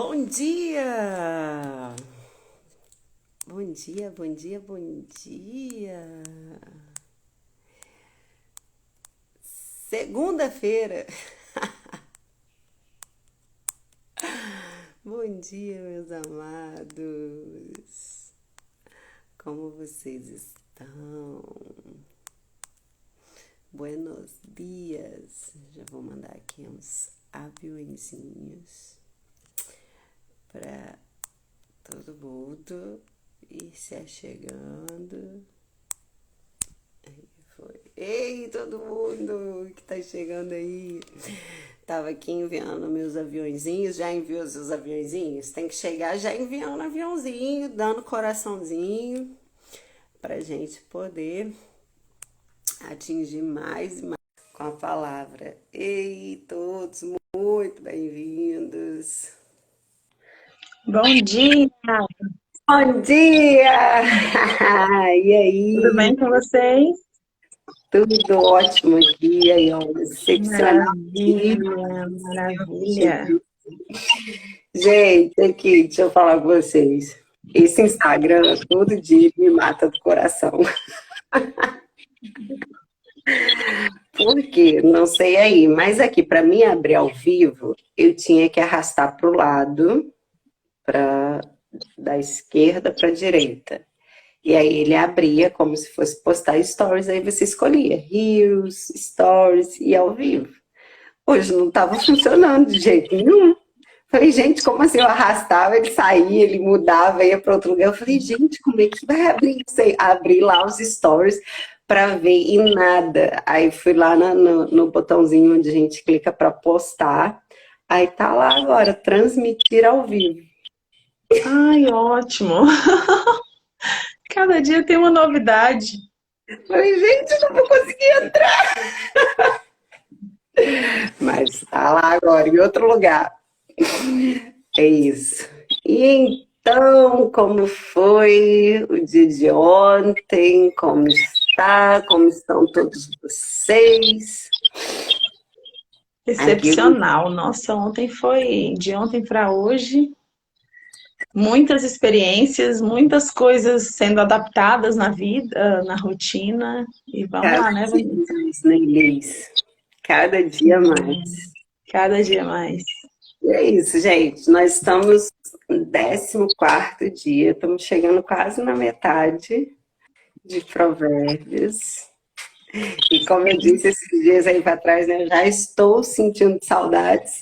Bom dia! Bom dia, bom dia, bom dia! Segunda-feira! Bom dia, meus amados! Como vocês estão? Buenos dias! Já vou mandar aqui uns aviõezinhos para todo mundo ir se achegando. Foi. Ei, todo mundo que tá chegando aí. Tava aqui enviando meus aviãozinhos. Já enviou seus aviãozinhos? Tem que chegar já enviando aviãozinho, dando coraçãozinho, pra gente poder atingir mais e mais com a palavra. Ei, todos muito bem-vindos. Bom dia, Bom dia! E tudo aí? bem com vocês? Tudo ótimo aqui, aí, ó, excepcional aqui. Maravilha, maravilha. Gente, aqui, deixa eu falar com vocês. Esse Instagram todo dia me mata do coração. Por quê? Não sei aí, mas aqui, para mim abrir ao vivo, eu tinha que arrastar para o lado, da esquerda para a direita. E aí ele abria como se fosse postar stories, aí você escolhia Reels, Stories e ao vivo. Hoje não estava funcionando de jeito nenhum. Falei, gente, como assim? Eu arrastava, ele saía, ele mudava, ia para outro lugar. Eu falei, gente, como é que vai abrir isso aí? Abri lá os stories para ver e nada. Aí fui lá no botãozinho onde a gente clica para postar. Aí tá lá agora, transmitir ao vivo. Ai, ótimo. Cada dia tem uma novidade. Falei, gente, eu não vou conseguir entrar. Mas tá lá agora, em outro lugar. É isso. E então, como foi o dia de ontem? Como está? Como estão todos vocês? Aqui, Excepcional. Nossa, ontem foi de ontem para hoje. Muitas experiências, muitas coisas sendo adaptadas na vida, na rotina. E vamos cada lá, né, dia Vanessa? mais, né, Inês? Cada dia mais. Cada dia mais. E é isso, gente. Nós estamos no 14º dia, estamos chegando quase na metade de Provérbios. E como eu disse esses dias aí para trás, né, eu já estou sentindo saudades.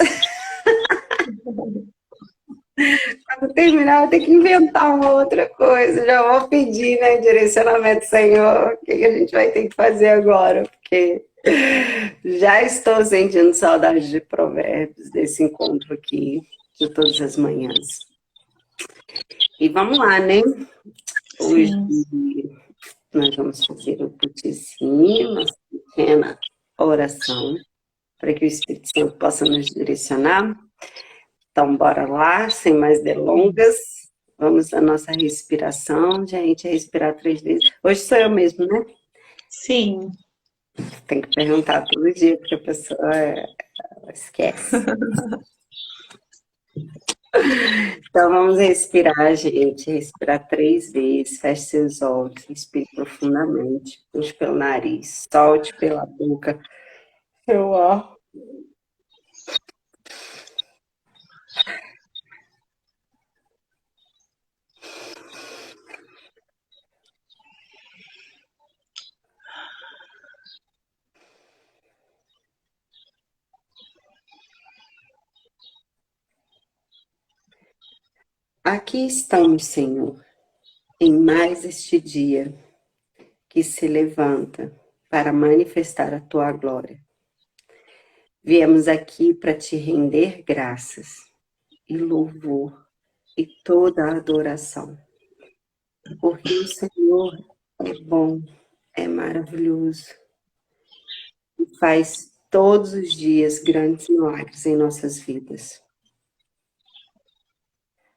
Quando terminar, eu tenho que inventar uma outra coisa. Já vou pedir, né, direcionamento, Senhor, o que a gente vai ter que fazer agora? Porque já estou sentindo saudade de Provérbios, desse encontro aqui, de todas as manhãs. E vamos lá, né? Hoje Sim. nós vamos fazer um putizinho, uma pequena oração, para que o Espírito Santo possa nos direcionar. Então, bora lá, sem mais delongas. Vamos à nossa respiração. Gente, respirar 3 vezes. Hoje sou eu mesmo, né? Sim. Tem que perguntar todo dia, porque a pessoa ela esquece. Então, vamos respirar, gente. Respirar 3 vezes. Feche seus olhos. Respire profundamente. Puxe pelo nariz. Solte pela boca. Eu, ó. Aqui estamos, Senhor, em mais este dia que se levanta para manifestar a tua glória. Viemos aqui para te render graças e louvor e toda a adoração, porque o Senhor é bom, é maravilhoso e faz todos os dias grandes milagres em nossas vidas.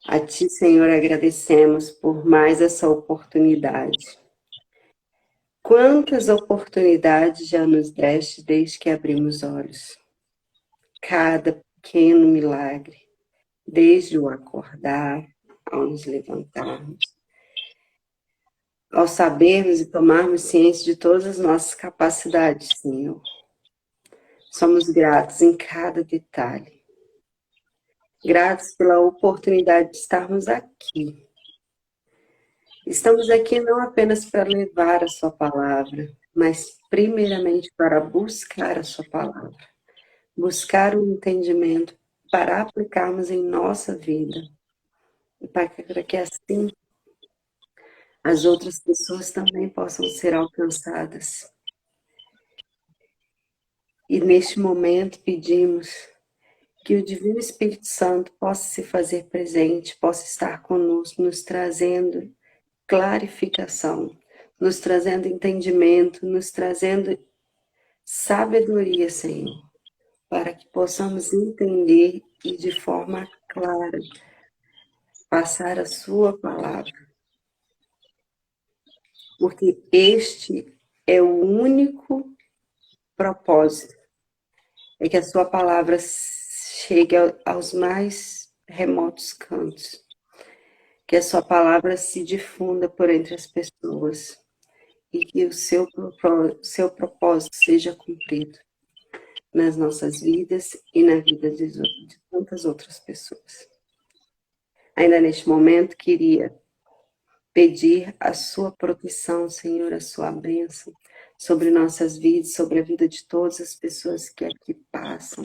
A ti, Senhor, agradecemos por mais essa oportunidade. Quantas oportunidades já nos deste desde que abrimos olhos? Cada pequeno milagre, desde o acordar, ao nos levantarmos, ao sabermos e tomarmos ciência de todas as nossas capacidades, Senhor. Somos gratos em cada detalhe. Gratos pela oportunidade de estarmos aqui. Estamos aqui não apenas para levar a sua palavra, mas primeiramente para buscar a sua palavra. Buscar o entendimento para aplicarmos em nossa vida. E para que assim as outras pessoas também possam ser alcançadas. E neste momento pedimos que o Divino Espírito Santo possa se fazer presente, possa estar conosco, nos trazendo clarificação, nos trazendo entendimento, nos trazendo sabedoria, Senhor, para que possamos entender e de forma clara passar a sua palavra. Porque este é o único propósito, é que a sua palavra chegue aos mais remotos cantos, que a sua palavra se difunda por entre as pessoas e que o seu propósito seja cumprido nas nossas vidas e na vida de tantas outras pessoas. Ainda neste momento, queria pedir a sua proteção, Senhor, a sua bênção sobre nossas vidas, sobre a vida de todas as pessoas que aqui passam.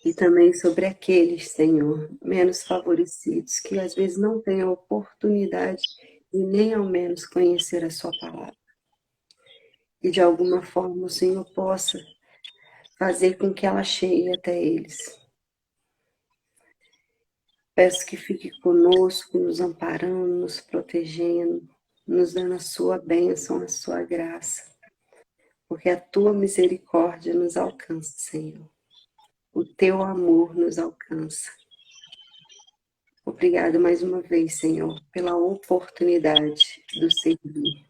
E também sobre aqueles, Senhor, menos favorecidos, que às vezes não têm a oportunidade de nem ao menos conhecer a sua palavra. E de alguma forma o Senhor possa fazer com que ela chegue até eles. Peço que fique conosco, nos amparando, nos protegendo, nos dando a sua bênção, a sua graça. Porque a tua misericórdia nos alcança, Senhor. O teu amor nos alcança. Obrigada mais uma vez, Senhor, pela oportunidade do servir.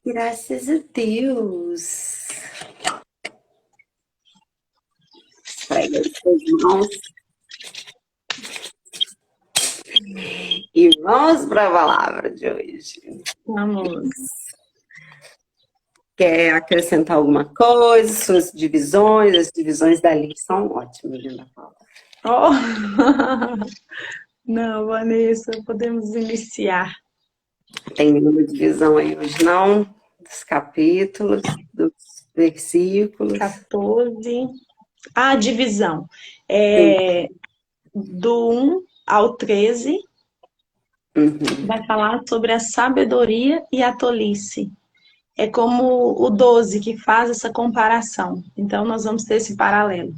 Graças a Deus. Prega os seus mãos. E vamos para a palavra de hoje. Vamos. Quer acrescentar alguma coisa? Suas divisões, as divisões dali são ótimas, Linda Paula. Oh. Não, Vanessa, podemos iniciar. Tem nenhuma divisão aí hoje, não? Dos capítulos, dos versículos. 14. A divisão. Do 1 ao 13, vai falar sobre a sabedoria e a tolice. É como o 12 que faz essa comparação. Então, nós vamos ter esse paralelo.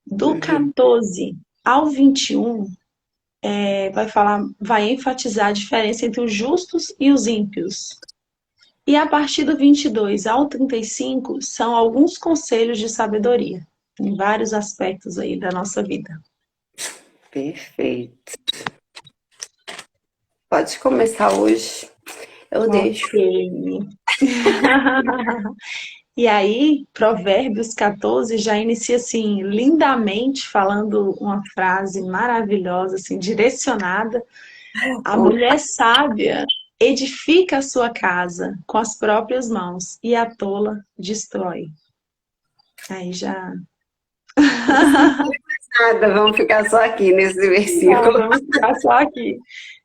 Do 14 ao 21, vai enfatizar a diferença entre os justos e os ímpios. E a partir do 22 ao 35, são alguns conselhos de sabedoria, em vários aspectos aí da nossa vida. Perfeito. Pode começar hoje. Eu deixo. E aí, Provérbios 14 já inicia assim, lindamente, falando uma frase maravilhosa, assim, direcionada. A mulher sábia edifica a sua casa com as próprias mãos e a tola destrói. Aí já... Nada, vamos ficar só aqui nesse versículo. Vamos ficar só aqui,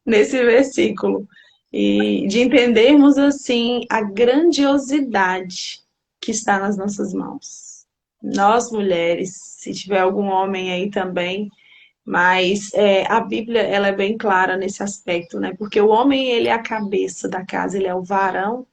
nesse versículo. E de entendermos, assim, a grandiosidade que está nas nossas mãos. Nós, mulheres, se tiver algum homem aí também, mas a Bíblia, ela é bem clara nesse aspecto, né? Porque o homem, ele é a cabeça da casa, ele é o varão,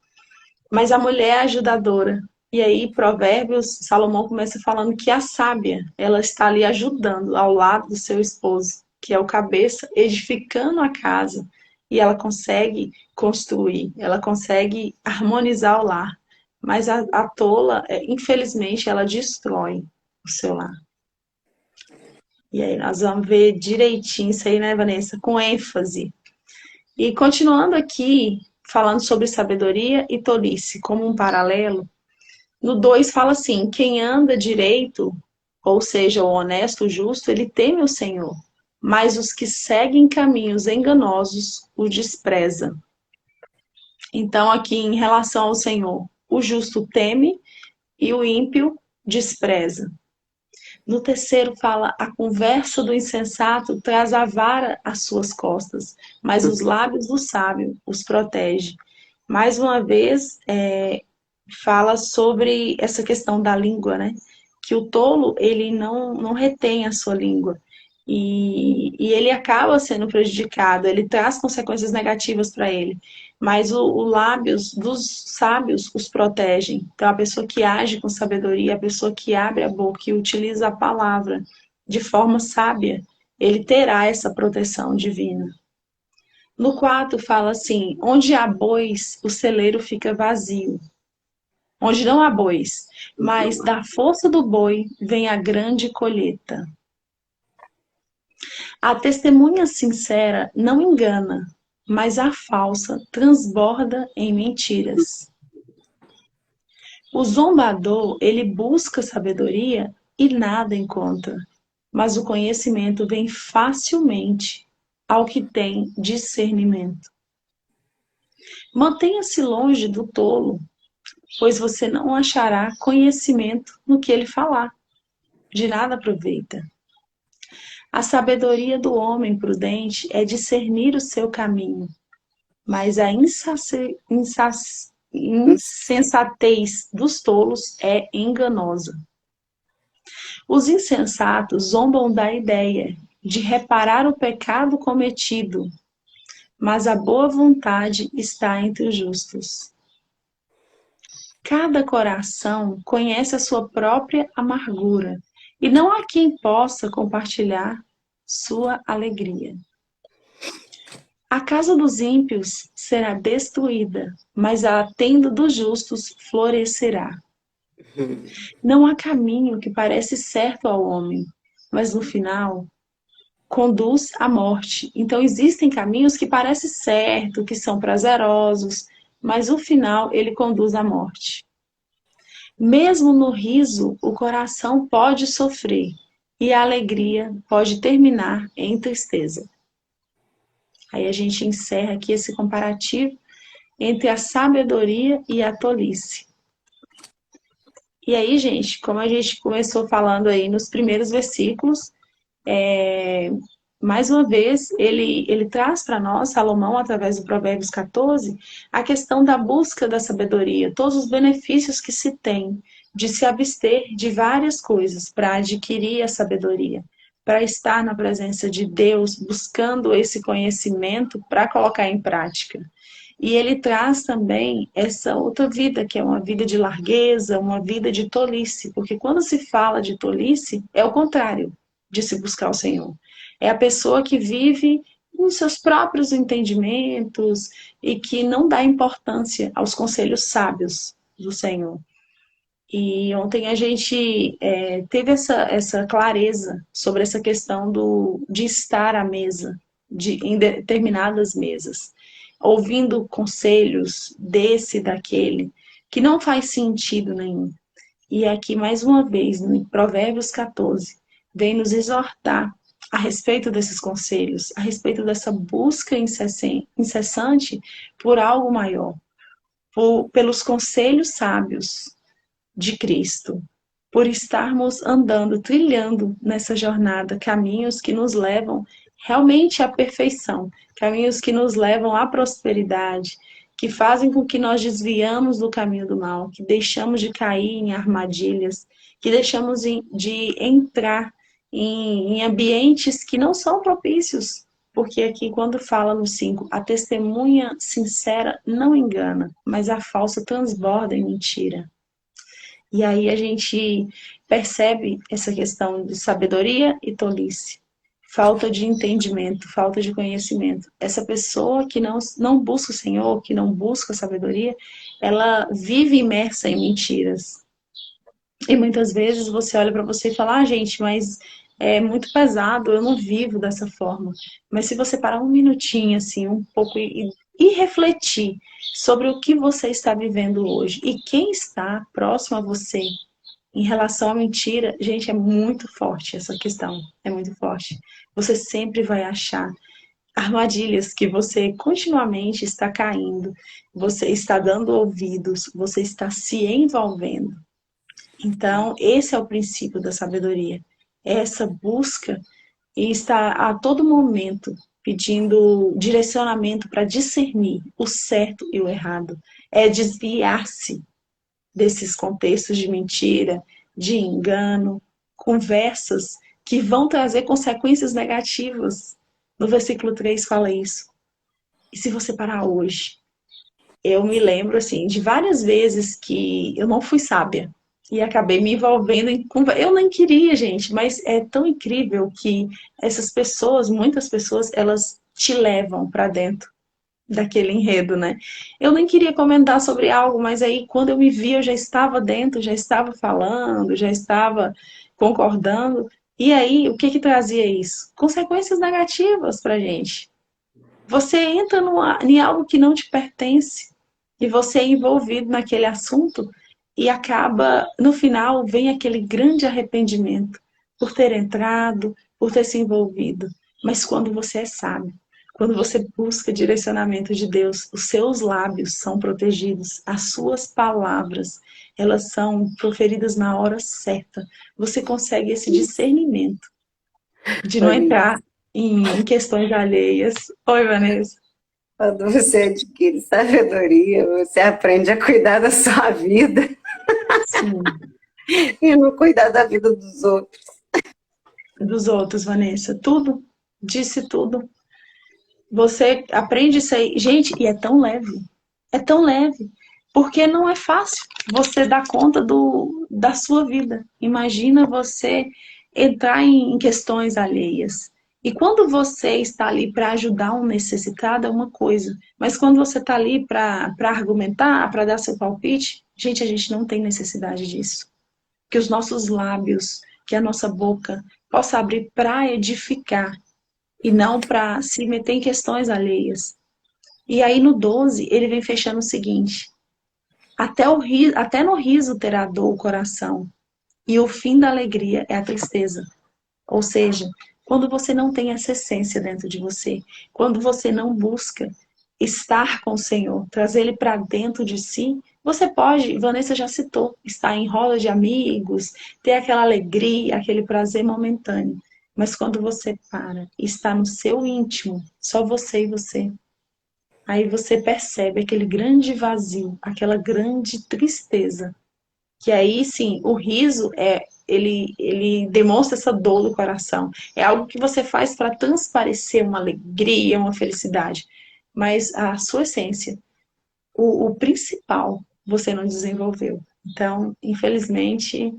mas a mulher é a ajudadora. E aí, Provérbios, Salomão começa falando que a sábia, ela está ali ajudando ao lado do seu esposo, que é o cabeça, edificando a casa. E ela consegue construir, ela consegue harmonizar o lar. Mas a tola, infelizmente, ela destrói o seu lar. E aí nós vamos ver direitinho isso aí, né, Vanessa? Com ênfase. E continuando aqui, falando sobre sabedoria e tolice, como um paralelo, No 2 fala assim: quem anda direito, ou seja, o honesto, o justo, ele teme o Senhor. Mas os que seguem caminhos enganosos o despreza. Então, aqui em relação ao Senhor, o justo teme e o ímpio despreza. No terceiro fala: a conversa do insensato traz a vara às suas costas, mas os lábios do sábio os protege. Mais uma vez, fala sobre essa questão da língua, né? Que o tolo, ele não retém a sua língua. E ele acaba sendo prejudicado, ele traz consequências negativas para ele. Mas o lábios dos sábios os protegem. Então, a pessoa que age com sabedoria, a pessoa que abre a boca e utiliza a palavra de forma sábia, ele terá essa proteção divina. No 4 fala assim: onde há bois, o celeiro fica vazio. Onde não há bois, mas da força do boi vem a grande colheita. A testemunha sincera não engana, mas a falsa transborda em mentiras. O zombador, ele busca sabedoria e nada encontra, mas o conhecimento vem facilmente ao que tem discernimento. Mantenha-se longe do tolo, pois você não achará conhecimento no que ele falar. De nada aproveita. A sabedoria do homem prudente é discernir o seu caminho, mas a insensatez dos tolos é enganosa. Os insensatos zombam da ideia de reparar o pecado cometido, mas a boa vontade está entre os justos. Cada coração conhece a sua própria amargura, e não há quem possa compartilhar sua alegria. A casa dos ímpios será destruída, mas a tenda dos justos florescerá. Não há caminho que parece certo ao homem, mas no final conduz à morte. Então existem caminhos que parecem certo, que são prazerosos, mas o final ele conduz à morte. Mesmo no riso, o coração pode sofrer e a alegria pode terminar em tristeza. Aí a gente encerra aqui esse comparativo entre a sabedoria e a tolice. E aí, gente, como a gente começou falando aí nos primeiros versículos, mais uma vez, ele traz para nós, Salomão, através do Provérbios 14, a questão da busca da sabedoria, todos os benefícios que se tem de se abster de várias coisas para adquirir a sabedoria, para estar na presença de Deus, buscando esse conhecimento para colocar em prática. E ele traz também essa outra vida, que é uma vida de largueza, uma vida de tolice, porque quando se fala de tolice, é o contrário de se buscar o Senhor. É a pessoa que vive nos seus próprios entendimentos e que não dá importância aos conselhos sábios do Senhor. E ontem a gente teve essa clareza sobre essa questão de estar à mesa, em determinadas mesas, ouvindo conselhos desse, daquele, que não faz sentido nenhum. E aqui, mais uma vez, no Provérbios 14, vem nos exortar a respeito desses conselhos, a respeito dessa busca incessante por algo maior, pelos conselhos sábios de Cristo, por estarmos andando, trilhando nessa jornada caminhos que nos levam realmente à perfeição, caminhos que nos levam à prosperidade, que fazem com que nós desviamos do caminho do mal, que deixamos de cair em armadilhas, que deixamos de entrar em ambientes que não são propícios. Porque aqui, quando fala no 5, a testemunha sincera não engana, mas a falsa transborda em mentira. E aí a gente percebe essa questão de sabedoria e tolice. Falta de entendimento, falta de conhecimento. Essa pessoa que não busca o Senhor, que não busca a sabedoria, ela vive imersa em mentiras. E muitas vezes você olha para você e fala: gente, mas é muito pesado, eu não vivo dessa forma. Mas se você parar um minutinho, assim, um pouco, e e refletir sobre o que você está vivendo hoje e quem está próximo a você em relação à mentira. Gente, é muito forte essa questão, é muito forte. Você sempre vai achar armadilhas que você continuamente está caindo, você está dando ouvidos, você está se envolvendo. Então, esse é o princípio da sabedoria. É essa busca e está a todo momento pedindo direcionamento para discernir o certo e o errado. É desviar-se desses contextos de mentira, de engano, conversas que vão trazer consequências negativas. No versículo 3 fala isso. E se você parar hoje, eu me lembro assim de várias vezes que eu não fui sábia e acabei me envolvendo em conversa. Eu nem queria, gente, mas é tão incrível que essas pessoas, muitas pessoas, elas te levam para dentro daquele enredo, né? Eu nem queria comentar sobre algo, mas aí quando eu me vi, eu já estava dentro, já estava falando, já estava concordando. E aí, o que que trazia isso? Consequências negativas pra gente. Você entra em algo que não te pertence e você é envolvido naquele assunto e acaba, no final, vem aquele grande arrependimento por ter entrado, por ter se envolvido. Mas quando você é sábio, quando você busca direcionamento de Deus, os seus lábios são protegidos, as suas palavras, elas são proferidas na hora certa. Você consegue esse discernimento de não Olha, entrar em questões alheias. Oi, Vanessa. quando você adquire sabedoria, você aprende a cuidar da sua vida Sim, e não cuidar da vida dos outros. dos outros, Vanessa. Tudo, disse tudo. Você aprende isso aí. Gente, e é tão leve. É tão leve. Porque não é fácil você dar conta da sua vida. Imagina você entrar em questões alheias. E quando você está ali para ajudar um necessitado, é uma coisa. Mas quando você está ali para argumentar, para dar seu palpite, gente, a gente não tem necessidade disso. Que os nossos lábios, que a nossa boca possa abrir para edificar e não para se meter em questões alheias. E aí no 12 ele vem fechando o seguinte: até no riso terá dor o coração, e o fim da alegria é a tristeza. Ou seja, quando você não tem essa essência dentro de você, quando você não busca estar com o Senhor, trazer Ele para dentro de si, você pode, Vanessa já citou, estar em roda de amigos, ter aquela alegria, aquele prazer momentâneo. Mas quando você para e está no seu íntimo, só você e você, aí você percebe aquele grande vazio, aquela grande tristeza. Que aí sim, o riso ele demonstra essa dor do coração. É algo que você faz para transparecer uma alegria, uma felicidade. Mas a sua essência, o principal, você não desenvolveu. Então, infelizmente,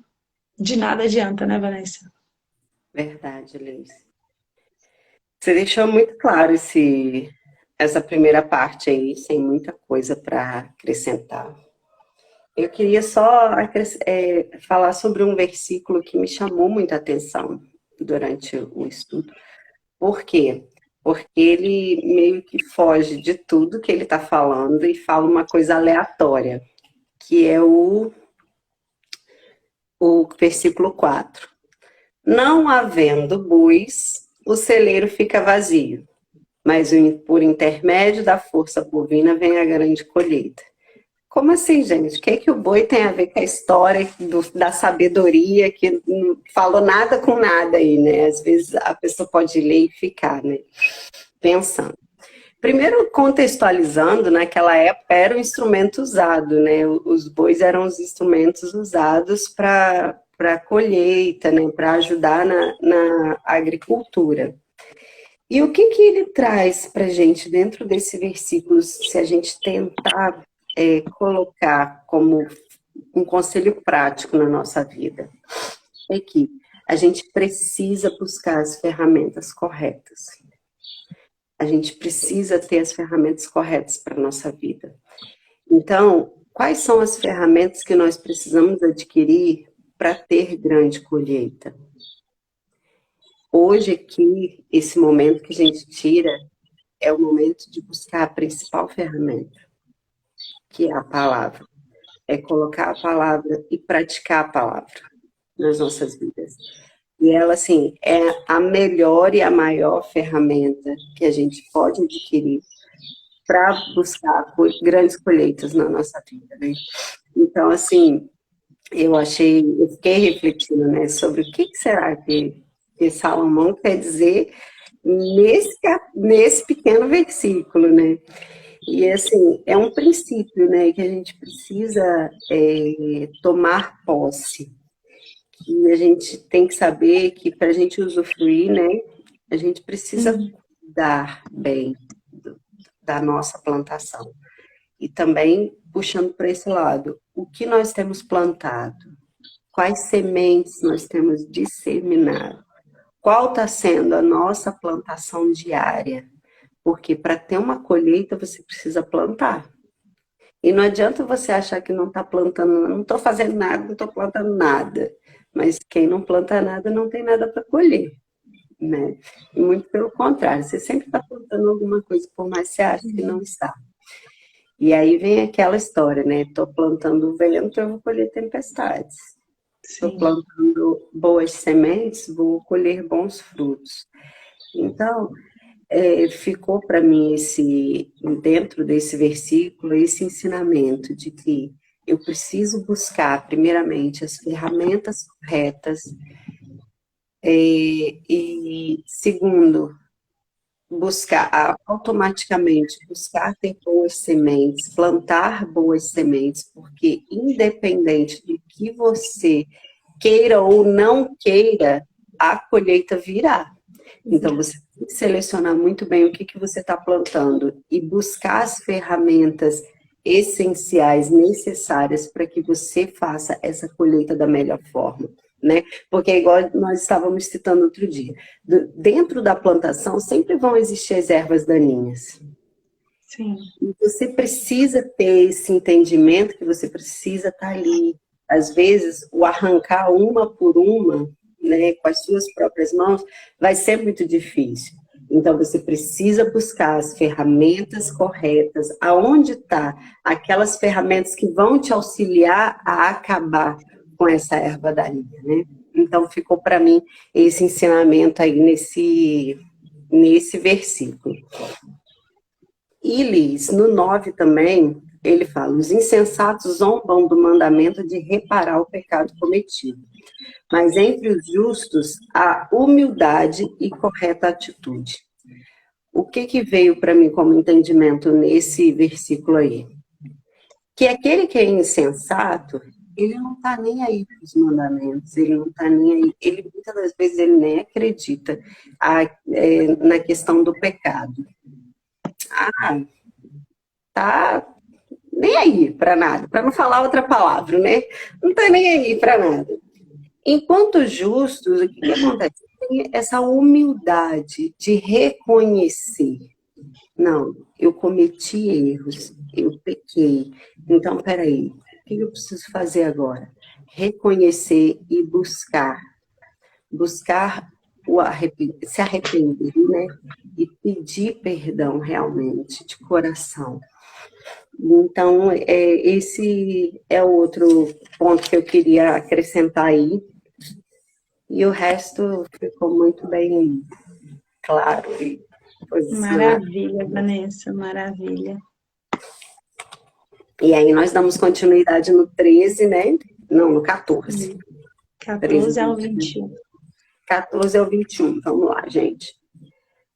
de nada adianta, né, Vanessa? Verdade, Liz. Você deixou muito claro essa primeira parte aí, sem muita coisa para acrescentar. Eu queria só falar sobre um versículo que me chamou muita atenção durante o estudo. Por quê? Porque ele meio que foge de tudo que ele está falando e fala uma coisa aleatória, que é o versículo 4. Não havendo bois, o celeiro fica vazio, mas por intermédio da força bovina vem a grande colheita. Como assim, gente? O que é que o boi tem a ver com a história da sabedoria, que não falou nada com nada aí, né? Às vezes a pessoa pode ler e ficar, né? Pensando. Primeiro, contextualizando, naquela época era um instrumento usado, né? Os bois eram os instrumentos usados para colheita, né? Para ajudar na agricultura. E o que ele traz para gente dentro desse versículo, se a gente tentar colocar como um conselho prático na nossa vida? É que a gente precisa buscar as ferramentas corretas. A gente precisa ter as ferramentas corretas para a nossa vida. Então, quais são as ferramentas que nós precisamos adquirir para ter grande colheita? Hoje aqui, esse momento que a gente tira é o momento de buscar a principal ferramenta, que é a palavra. É colocar a palavra e praticar a palavra nas nossas vidas. E ela, assim, é a melhor e a maior ferramenta que a gente pode adquirir para buscar grandes colheitas na nossa vida, né? Então, assim, eu fiquei refletindo, né, sobre o que será que Salomão quer dizer nesse pequeno versículo, né? E, assim, é um princípio, né, que a gente precisa tomar posse. E a gente tem que saber que para a gente usufruir, né, a gente precisa cuidar bem da nossa plantação. E também, puxando para esse lado, o que nós temos plantado? Quais sementes nós temos disseminado? Qual está sendo a nossa plantação diária? Porque para ter uma colheita, você precisa plantar. E não adianta você achar que não está plantando, não estou fazendo nada, não estou plantando nada. Mas quem não planta nada não tem nada para colher, né? E muito pelo contrário, você sempre está plantando alguma coisa, por mais que você ache que não está. E aí vem aquela história, né? Estou plantando vento, eu vou colher tempestades. Estou plantando boas sementes, vou colher bons frutos. Então, ficou para mim dentro desse versículo, esse ensinamento de que eu preciso buscar, primeiramente, as ferramentas corretas, e segundo, automaticamente buscar ter boas sementes, plantar boas sementes, porque independente do que você queira ou não queira, a colheita virá. Então, você tem que selecionar muito bem o que você está plantando e buscar as ferramentas essenciais, necessárias para que você faça essa colheita da melhor forma, né? Porque, igual nós estávamos citando outro dia, dentro da plantação sempre vão existir as ervas daninhas. Sim. E você precisa ter esse entendimento que você precisa estar ali. Às vezes, o arrancar uma por uma, né, com as suas próprias mãos, vai ser muito difícil. Então, você precisa buscar as ferramentas corretas, aonde está aquelas ferramentas que vão te auxiliar a acabar com essa erva daninha, né? Então, ficou para mim esse ensinamento aí nesse versículo. E Liz, no 9 também, ele fala: os insensatos zombam do mandamento de reparar o pecado cometido, mas entre os justos há humildade e correta atitude. O que veio para mim como entendimento nesse versículo aí? Que aquele que é insensato, ele não está nem aí para os mandamentos, ele não está nem aí, ele muitas das vezes ele nem acredita na questão do pecado. Tá nem aí para nada, para não falar outra palavra, né? Não tá nem aí para nada. Enquanto justos, o que acontece? Tem essa humildade de reconhecer. Não, eu cometi erros, eu pequei. Então, peraí, o que eu preciso fazer agora? Reconhecer e buscar. Buscar se arrepender, né? E pedir perdão realmente, de coração. Então, esse é o outro ponto que eu queria acrescentar aí. E o resto ficou muito bem claro e posicionado. Maravilha, Vanessa, maravilha. E aí nós damos continuidade no 13, né? Não, no 14. 14 ao 21. 14 ao 21, vamos lá, gente.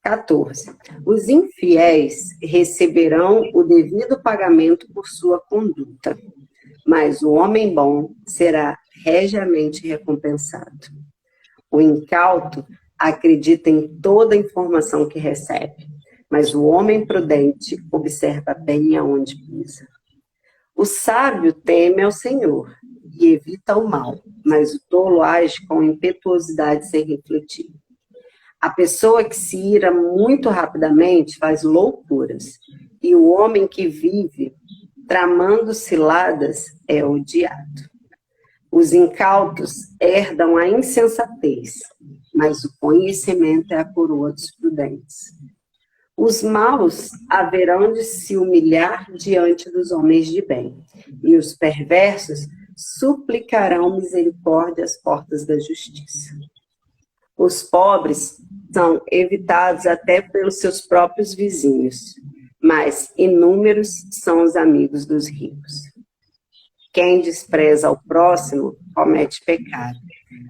14. Os infiéis receberão o devido pagamento por sua conduta, mas o homem bom será regiamente recompensado. O incauto acredita em toda a informação que recebe, mas o homem prudente observa bem aonde pisa. O sábio teme ao Senhor e evita o mal, mas o tolo age com impetuosidade sem refletir. A pessoa que se ira muito rapidamente faz loucuras, e o homem que vive tramando ciladas é odiado. Os incautos herdam a insensatez, mas o conhecimento é a coroa dos prudentes. Os maus haverão de se humilhar diante dos homens de bem, e os perversos suplicarão misericórdia às portas da justiça. Os pobres são evitados até pelos seus próprios vizinhos, mas inúmeros são os amigos dos ricos. Quem despreza o próximo comete pecado,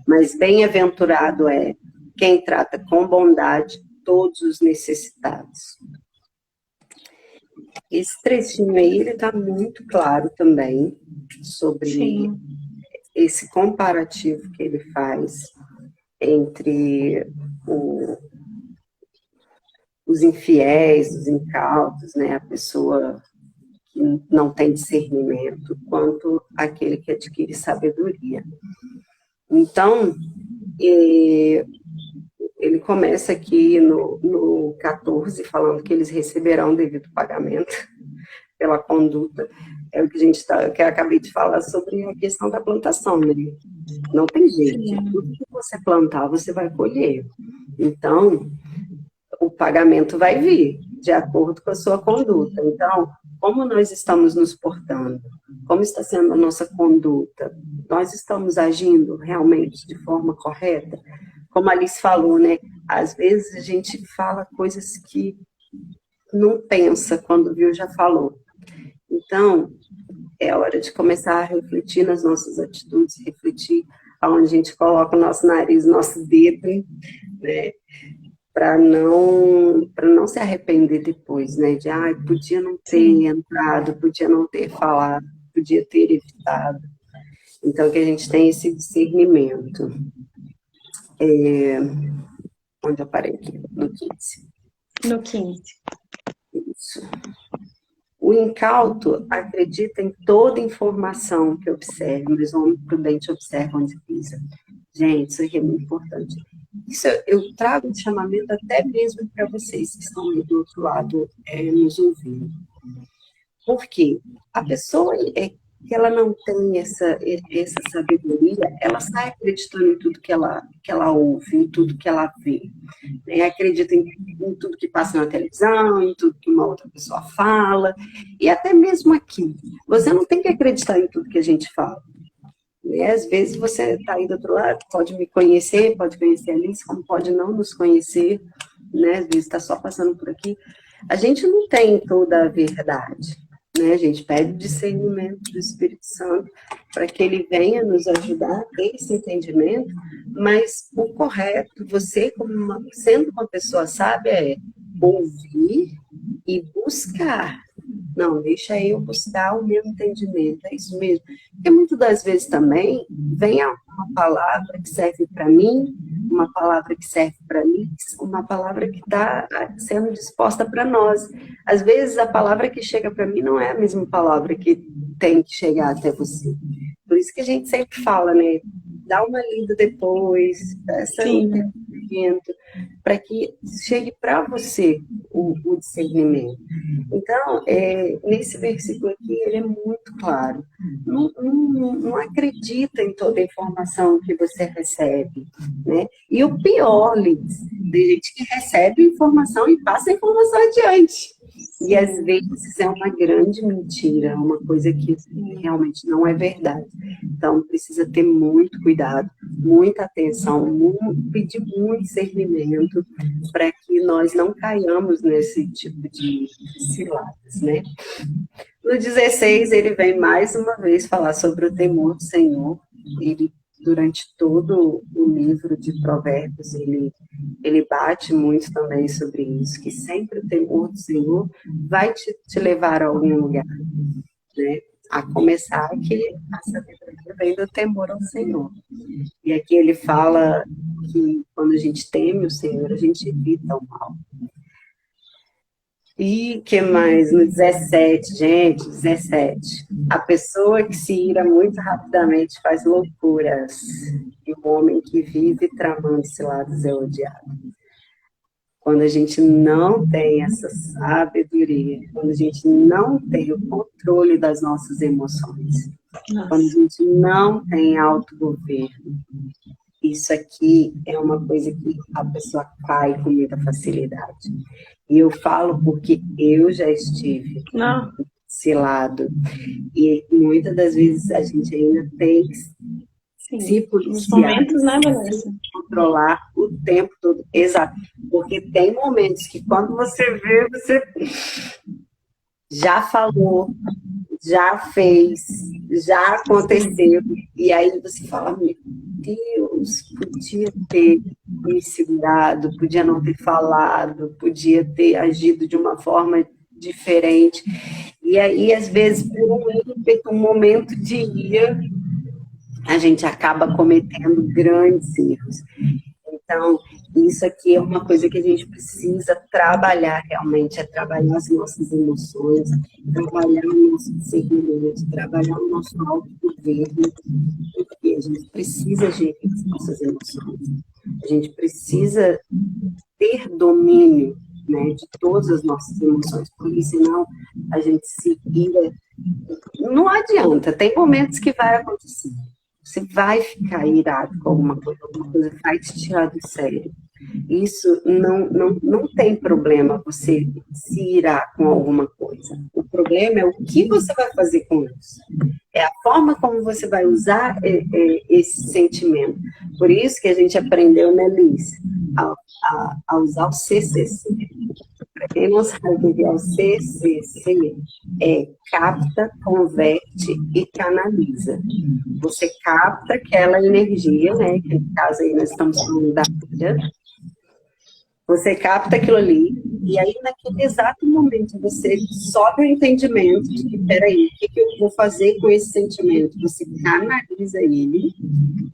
mas bem-aventurado é quem trata com bondade todos os necessitados. Esse trechinho aí, ele está muito claro também sobre Sim. esse comparativo que ele faz entre os infiéis, os incautos, né, a pessoa que não tem discernimento, quanto aquele que adquire sabedoria. Então, ele começa aqui no 14, falando que eles receberão devido pagamento pela conduta. É o que que eu acabei de falar sobre a questão da plantação, né? Não tem jeito. Tudo que você plantar, você vai colher. Então, o pagamento vai vir de acordo com a sua conduta. Então, como nós estamos nos portando? Como está sendo a nossa conduta? Nós estamos agindo realmente de forma correta? Como a Alice falou, né? Às vezes a gente fala coisas que não pensa, quando viu já falou. Então, é hora de começar a refletir nas nossas atitudes, refletir aonde a gente coloca o nosso nariz, nosso dedo, né? Para não se arrepender depois, né? De, podia não ter entrado, podia não ter falado, podia ter evitado. Então, que a gente tem esse discernimento. Onde eu parei aqui? No 15. No 15. Isso. O incauto acredita em toda informação que observa, mas o homem prudente observa onde pisa. Gente, isso aqui é muito importante. Isso eu trago de chamamento até mesmo para vocês que estão aí do outro lado nos ouvindo. Por quê? A pessoa que ela não tem essa sabedoria, ela sai acreditando em tudo que ela ouve, em tudo que ela vê. Né? Acredita em tudo que passa na televisão, em tudo que uma outra pessoa fala, e até mesmo aqui. Você não tem que acreditar em tudo que a gente fala. Né? Às vezes você está aí do outro lado, pode me conhecer, pode conhecer a Alice, como pode não nos conhecer, né? Às vezes está só passando por aqui. A gente não tem toda a verdade. Né? A gente pede discernimento do Espírito Santo para que ele venha nos ajudar a ter esse entendimento, mas o correto, você sendo uma pessoa sábia, é ouvir e buscar. Não, deixa eu buscar o meu entendimento, é isso mesmo. Porque muitas das vezes também vem uma palavra que serve para mim, uma palavra que serve para mim, uma palavra que está sendo disposta para nós. Às vezes a palavra que chega para mim não é a mesma palavra que tem que chegar até você. Por isso que a gente sempre fala, né? Dá uma lida depois, essa entendimento, para que chegue para você o discernimento. Então, nesse versículo aqui, ele é muito claro. Não acredita em toda a informação que você recebe, né? E o pior, Liz, tem gente que recebe informação e passa a informação adiante. E às vezes é uma grande mentira, uma coisa que realmente não é verdade. Então precisa ter muito cuidado, muita atenção, pedir muito discernimento para que nós não caiamos nesse tipo de ciladas, né? No 16, ele vem mais uma vez falar sobre o temor do Senhor. Ele, durante todo o livro de Provérbios, ele bate muito também sobre isso, que sempre o temor do Senhor vai te levar a algum lugar, né? A começar que a sabedoria vem do temor ao Senhor. E aqui ele fala que quando a gente teme o Senhor, a gente evita o mal. E que mais? No 17, gente, 17. A pessoa que se ira muito rapidamente faz loucuras. E o homem que vive tramando ciladas é odiado. Quando a gente não tem essa sabedoria, quando a gente não tem o controle das nossas emoções, quando a gente não tem autogoverno, isso aqui é uma coisa que a pessoa cai com muita facilidade. E eu falo porque eu já estive Não, desse lado. E muitas das vezes a gente ainda tem que se sim. Nos policiar, momentos, né, se Vanessa? controlar o tempo todo. Exato. Porque tem momentos que quando você vê, você já falou, já fez, já aconteceu, e aí você fala, meu Deus, podia ter me segurado, podia não ter falado, podia ter agido de uma forma diferente. E aí, às vezes, por um ímpeto, um momento de ira, a gente acaba cometendo grandes erros. Então, isso aqui é uma coisa que a gente precisa trabalhar realmente, é trabalhar as nossas emoções, trabalhar o nosso discernimento, trabalhar o nosso autogoverno, porque a gente precisa gerir as nossas emoções, a gente precisa ter domínio, né, de todas as nossas emoções, porque senão a gente se ira. Não adianta, tem momentos que vai acontecer. Você vai ficar irado com alguma coisa vai te tirar do sério. Isso não tem problema você se irar com alguma coisa. O problema é o que você vai fazer com isso. É a forma como você vai usar esse sentimento. Por isso que a gente aprendeu, né, Liz, a usar o CCC. Para quem não sabe o que é o CCC, é capta, converte e canaliza. Você capta aquela energia, né? Que no caso aí nós estamos falando da ira. Você capta aquilo ali, e aí naquele exato momento você sobe o entendimento de que, peraí, o que eu vou fazer com esse sentimento? Você canaliza ele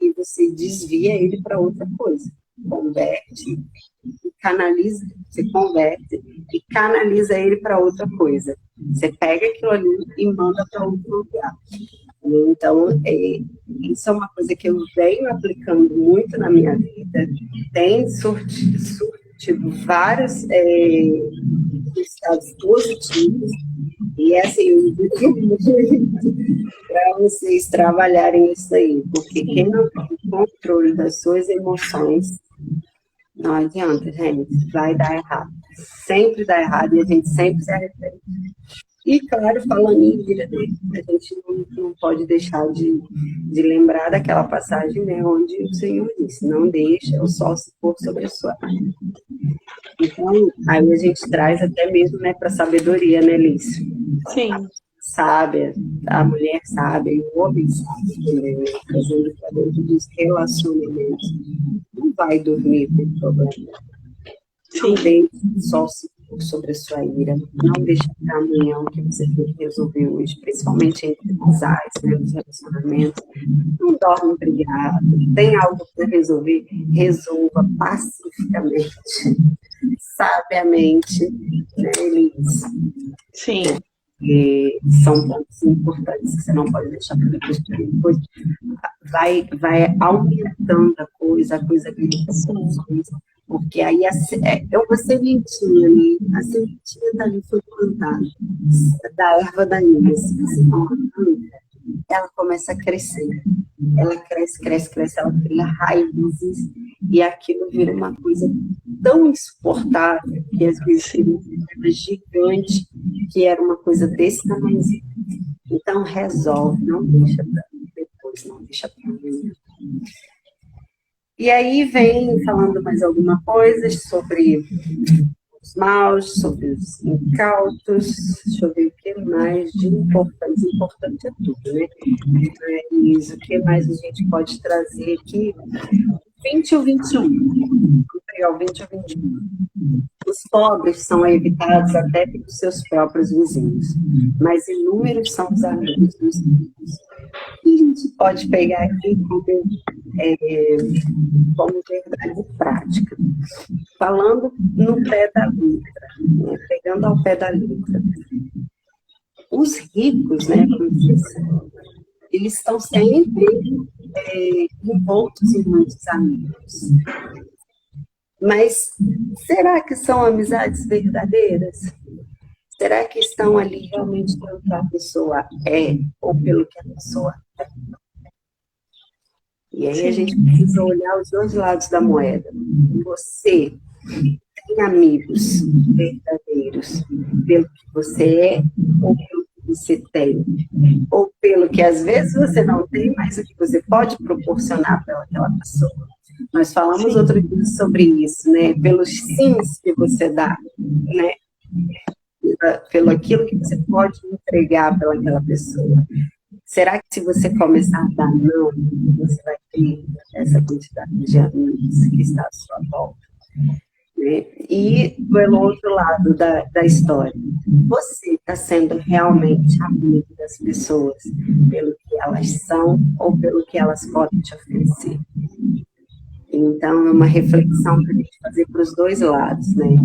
e você desvia ele para outra coisa. Converte e canaliza, você converte e canaliza ele para outra coisa. Você pega aquilo ali e manda para outro lugar. Então, isso é uma coisa que eu venho aplicando muito na minha vida, tem surtido vários resultados positivos, e assim, eu para vocês trabalharem isso aí, porque quem não tem controle das suas emoções, não adianta, gente, vai dar errado. Sempre dá errado e a gente sempre se arrepende. E, claro, falando em ira, né, a gente não pode deixar de lembrar daquela passagem, né, onde o Senhor disse, não deixa o sol se pôr sobre a sua mão. Então, aí a gente traz até mesmo, né, para a sabedoria, né, Liz? Sim. Sábia, a mulher sábia e o homem sábio também, né, trazendo para dentro dos relacionamentos. Não vai dormir com problema. Não deixe o sol se pôr sobre a sua ira. Não deixe para amanhã o que você tem que resolver hoje, principalmente entre casais, né, nos relacionamentos. Não dorme brigado. Tem algo para resolver? Resolva pacificamente, sabiamente, né, Elis? Sim. E são pontos importantes que você não pode deixar para depois, porque depois vai aumentando a coisa grita soluções, porque aí é uma sementinha ali, a sementinha dali foi plantada, da erva daninha, se você não arranca, ela começa a crescer, ela cresce, ela cria raízes, e aquilo vira uma coisa tão insuportável, que às vezes seria um problema gigante, que era uma coisa desse tamanho. Então resolve, não deixa para depois, não deixa para amanhã. E aí vem falando mais alguma coisa sobre os maus, sobre os incautos, deixa eu ver o que mais de importante. Importante é tudo, né? Mas o que mais a gente pode trazer aqui? 20 ou 21. Vamos pegar o 20 ou 21. Os pobres são evitados até pelos seus próprios vizinhos, mas inúmeros são os amigos dos ricos. E a gente pode pegar aqui como verdade prática, falando no pé da letra, né, pegando ao pé da letra. Os ricos, né, como diz, eles estão sempre envoltos em muitos amigos. Mas será que são amizades verdadeiras? Será que estão ali realmente pelo que a pessoa é ou pelo que a pessoa é? E aí a Sim. gente precisa olhar os dois lados da moeda. Você tem amigos verdadeiros pelo que você é ou pelo que você tem? Ou pelo que às vezes você não tem, mas o que você pode proporcionar para aquela pessoa? Nós falamos Sim. outro dia sobre isso, né? Pelos sims que você dá, né? Pelo aquilo que você pode entregar para aquela pessoa. Será que se você começar a dar não, você vai ter essa quantidade de amigos que está à sua volta? Né? E pelo outro lado da história, você está sendo realmente amigo das pessoas pelo que elas são ou pelo que elas podem te oferecer? Então, é uma reflexão para a gente fazer para os dois lados, né?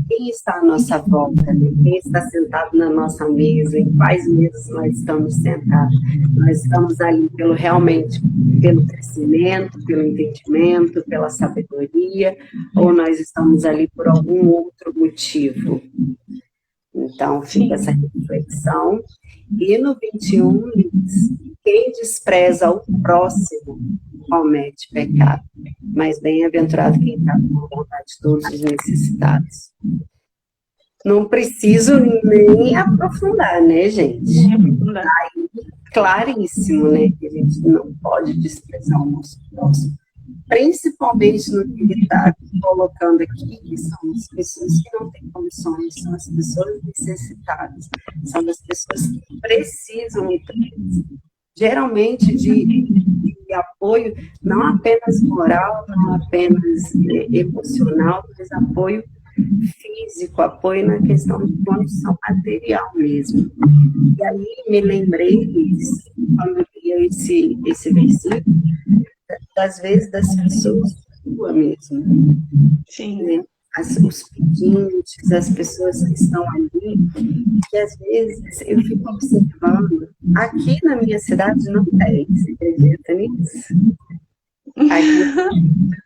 Quem está à nossa volta, né? Quem está sentado na nossa mesa, em quais mesas nós estamos sentados? Nós estamos ali realmente pelo crescimento, pelo entendimento, pela sabedoria, ou nós estamos ali por algum outro motivo? Então, fica essa reflexão. E no 21, quem despreza o próximo comete pecado, mas bem-aventurado quem está com vontade de todos os necessitados. Não preciso nem aprofundar, né, gente? Aí, claríssimo, né, que a gente não pode desprezar o nosso próximo, principalmente no que ele está colocando aqui, que são as pessoas que não têm condições, são as pessoas necessitadas, são as pessoas que precisam, geralmente, de apoio, não apenas moral, não apenas emocional, mas apoio físico, apoio na questão de condição material mesmo. E aí me lembrei disso, quando eu lia esse versículo, das vezes das pessoas sua mesmo. Sim. Né? Os pedintes, as pessoas que estão ali, que às vezes eu fico observando, aqui na minha cidade não tem, você acredita nisso? Aqui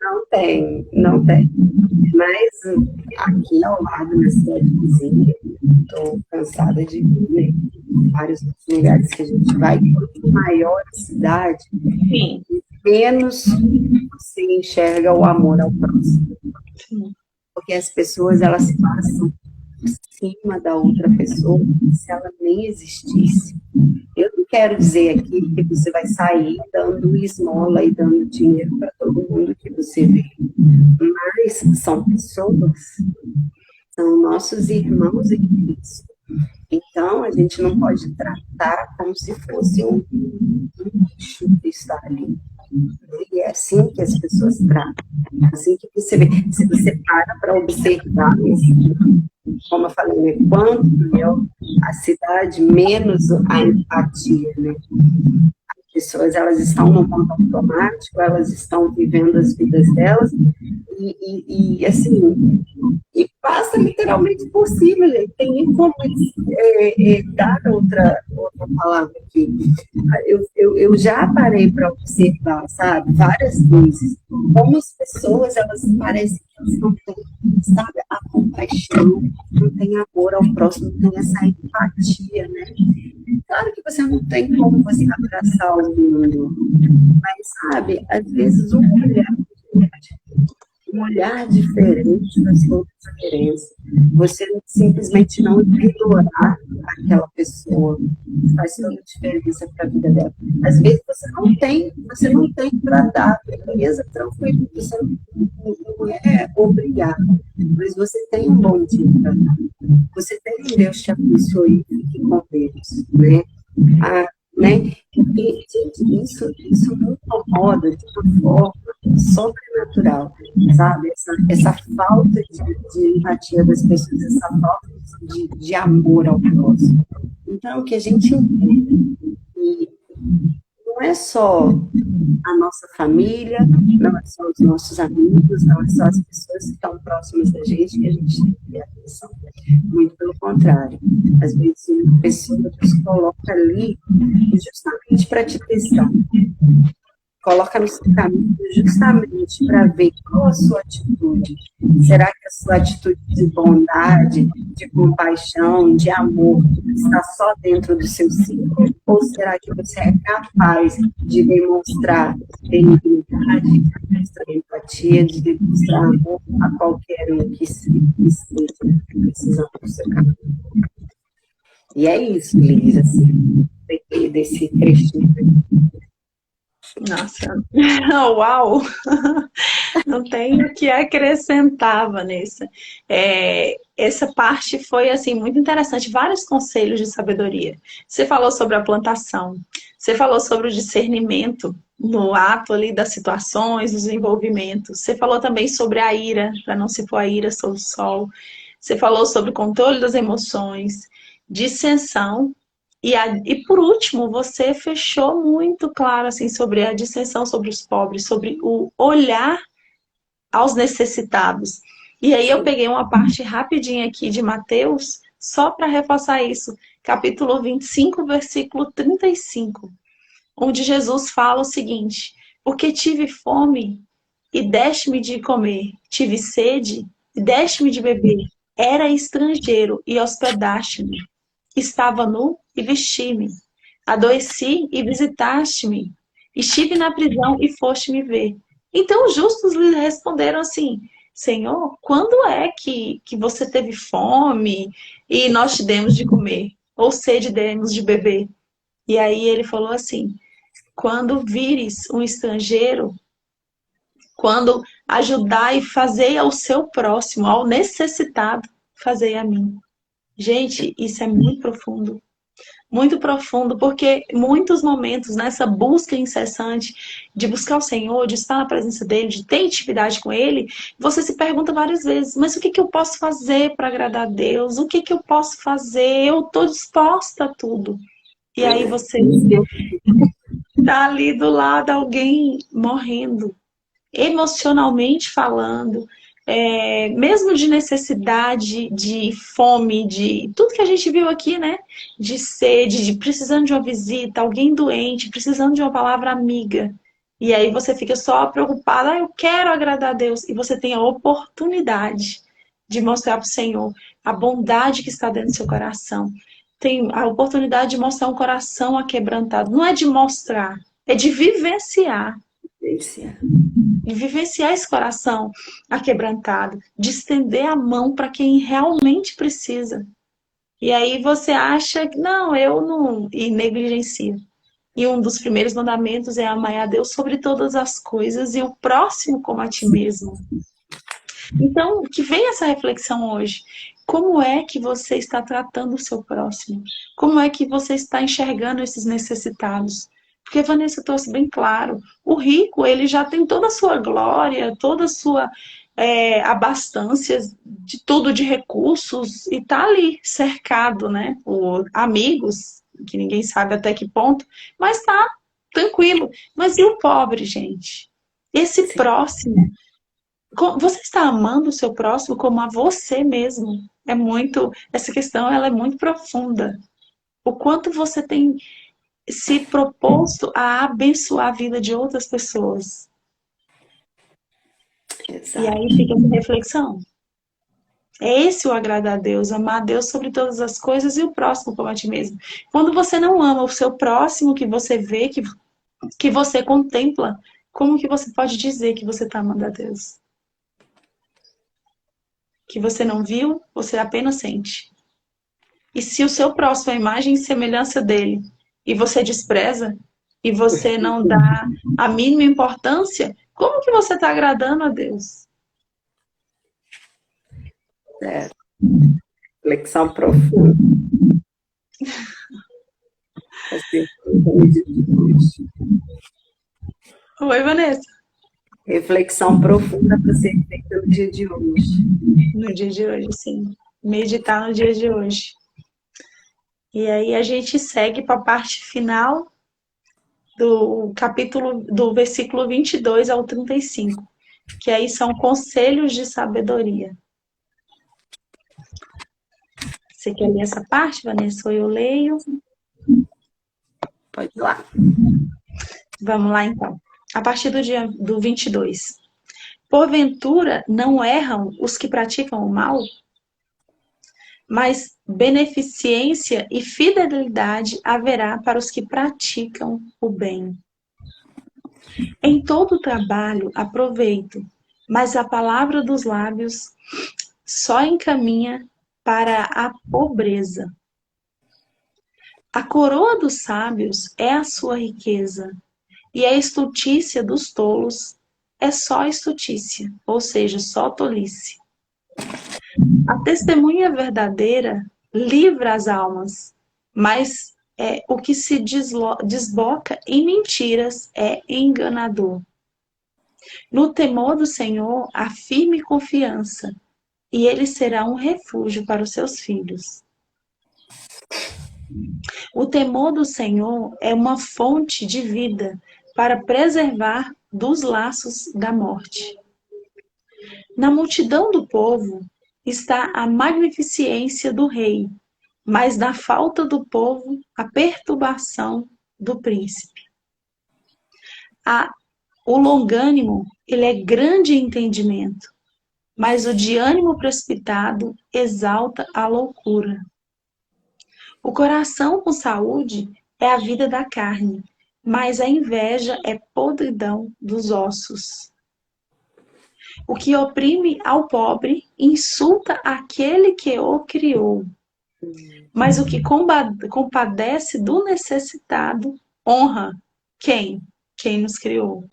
não tem. Mas aqui ao lado, na cidade vizinha, estou cansada de ver vários lugares que a gente vai, quanto maior a cidade, Sim. menos você enxerga o amor ao próximo. Sim. Porque as pessoas, elas passam por cima da outra pessoa como se ela nem existisse. Eu não quero dizer aqui que você vai sair dando esmola e dando dinheiro para todo mundo que você vê. Mas são pessoas, são nossos irmãos em Cristo. Então, a gente não pode tratar como se fosse um bicho que está ali. E é assim que as pessoas tratam. Assim que você vê. Se você para observar, como eu falei, né? Quanto maior a cidade, menos a empatia, né? As pessoas, elas estão no modo automático, elas estão vivendo as vidas delas, e assim, e passa literalmente por cima, né? Tem nem como dar outra palavra aqui. Eu já parei para observar, sabe, várias vezes, como as pessoas, elas parecem que elas não têm, sabe, a compaixão, não tem amor ao próximo, não tem essa empatia, né? Claro que você não tem como você abraçar o mundo, mas, sabe, às vezes um olhar diferente faz toda a diferença. Você simplesmente não ignorar aquela pessoa faz toda a diferença para a vida dela. Às vezes você não tem para dar, beleza, tranquilo, você não é obrigado, mas você tem um bom dia para dar. Você tem um Deus te abençoe e fique com Deus, né? Né? E, gente, isso me incomoda de uma forma sobrenatural, sabe? Essa falta de empatia das pessoas, essa falta de amor ao próximo. Então, que a gente entende que não é só a nossa família, não é só os nossos amigos, não é só as pessoas que estão próximas da gente que a gente tem que ter atenção. Muito pelo contrário. Às vezes, uma pessoa nos coloca ali justamente para te testar. coloca no seu caminho justamente para ver qual a sua atitude. Será que a sua atitude de bondade, de compaixão, de amor está só dentro do seu círculo? Ou será que você é capaz de demonstrar benignidade, de demonstrar empatia, de demonstrar amor a qualquer um que esteja precisando do seu caminho? E é isso, Liz, assim, desse trechinho. Nossa, uau! Não tenho o que acrescentar, Vanessa. Essa parte foi assim muito interessante, vários conselhos de sabedoria. Você falou sobre a plantação, você falou sobre o discernimento no ato ali das situações, dos envolvimentos. Você falou também sobre a ira, para não se pôr a ira sobre o sol. Você falou sobre o controle das emoções, dissensão. E por último, você fechou muito claro assim sobre a dissensão sobre os pobres, sobre o olhar aos necessitados. E aí eu peguei uma parte rapidinha aqui de Mateus, só para reforçar isso, capítulo 25, versículo 35, onde Jesus fala o seguinte: porque tive fome e deste-me de comer, tive sede e deste-me de beber, era estrangeiro e hospedaste-me, estava nu e vesti-me, adoeci e visitaste-me, estive na prisão e foste me ver. Então os justos lhe responderam assim: Senhor, quando é que você teve fome e nós te demos de comer? Ou sede demos de beber? E aí ele falou assim: quando vires um estrangeiro, quando ajudar e fazer ao seu próximo, ao necessitado, fazer a mim. Gente, isso é muito profundo, porque muitos momentos nessa busca incessante de buscar o Senhor, de estar na presença dele, de ter intimidade com ele, você se pergunta várias vezes: mas o que eu posso fazer para agradar a Deus? O que eu posso fazer? Eu estou disposta a tudo. E aí você está ali do lado, alguém morrendo, emocionalmente falando, mesmo de necessidade, de fome, de tudo que a gente viu aqui, né? De sede, de precisando de uma visita, alguém doente, precisando de uma palavra amiga. E aí você fica só preocupada: eu quero agradar a Deus. E você tem a oportunidade de mostrar para o Senhor a bondade que está dentro do seu coração. Tem a oportunidade de mostrar um coração aquebrantado. Não é de mostrar, é de vivenciar. De vivenciar esse coração aquebrantado, de estender a mão para quem realmente precisa. E aí você acha que não, eu não, e negligencia. E um dos primeiros mandamentos é amar a Deus sobre todas as coisas e o próximo como a ti mesmo. Então, que vem essa reflexão hoje. Como é que você está tratando o seu próximo? Como é que você está enxergando esses necessitados? Porque Vanessa trouxe bem claro, o rico, ele já tem toda a sua glória, toda a sua abastância de tudo, de recursos, e está ali, cercado, né, por amigos, que ninguém sabe até que ponto, mas está tranquilo. Mas e o pobre, gente? Esse próximo, você está amando o seu próximo como a você mesmo? Essa questão ela é muito profunda. O quanto você tem se proposto a abençoar a vida de outras pessoas. Exato. E aí fica essa reflexão. É esse o agradar a Deus, amar a Deus sobre todas as coisas e o próximo como a ti mesmo. Quando você não ama o seu próximo, que você vê, que você contempla, como que você pode dizer que você está amando a Deus? Que você não viu, você apenas sente. E se o seu próximo é a imagem e semelhança dele, e você despreza, e você não dá a mínima importância, como que você está agradando a Deus? Reflexão profunda. Oi, Vanessa. Reflexão profunda para ser feita no dia de hoje. No dia de hoje, sim. Meditar no dia de hoje. E aí a gente segue para a parte final do capítulo, do versículo 22 ao 35, que aí são conselhos de sabedoria. Você quer ler essa parte, Vanessa, ou eu leio? Pode ir lá. Vamos lá, então. a partir do 22. Porventura não erram os que praticam o mal, mas beneficência e fidelidade haverá para os que praticam o bem. Em todo trabalho aproveito, mas a palavra dos lábios só encaminha para a pobreza. A coroa dos sábios é a sua riqueza, e a estultícia dos tolos é só estultícia, ou seja, só tolice. A testemunha verdadeira livra as almas, mas o que se desboca em mentiras é enganador. No temor do Senhor há firme confiança, e ele será um refúgio para os seus filhos. O temor do Senhor é uma fonte de vida para preservar dos laços da morte. Na multidão do povo está a magnificência do rei, mas na falta do povo, a perturbação do príncipe. O longânimo, ele é grande em entendimento, mas o de ânimo precipitado exalta a loucura. O coração com saúde é a vida da carne, mas a inveja é podridão dos ossos. O que oprime ao pobre insulta aquele que o criou, mas o que compadece do necessitado honra quem? Quem nos criou.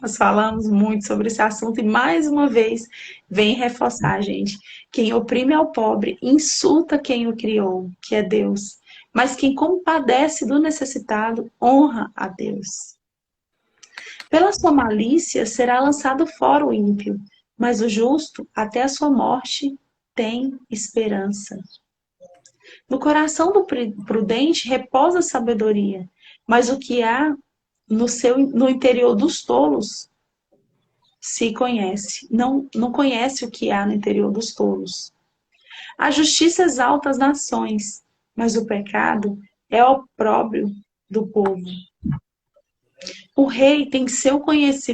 Nós falamos muito sobre esse assunto e mais uma vez vem reforçar, gente. Quem oprime ao pobre insulta quem o criou, que é Deus. Mas quem compadece do necessitado honra a Deus. Pela sua malícia será lançado fora o ímpio, mas o justo até a sua morte tem esperança. No coração do prudente repousa a sabedoria, mas o que há no interior dos tolos se conhece. Não conhece o que há no interior dos tolos. A justiça exalta as nações, mas o pecado é opróbrio do povo. O rei tem seu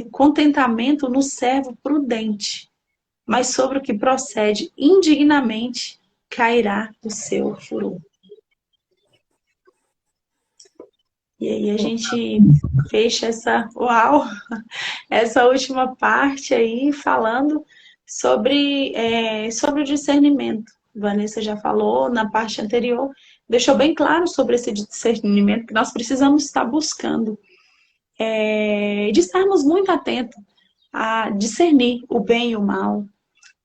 contentamento no servo prudente, mas sobre o que procede indignamente cairá o seu furor. E aí a gente fecha essa última parte aí falando sobre o discernimento. Vanessa já falou na parte anterior, deixou bem claro sobre esse discernimento que nós precisamos estar buscando. De estarmos muito atentos a discernir o bem e o mal,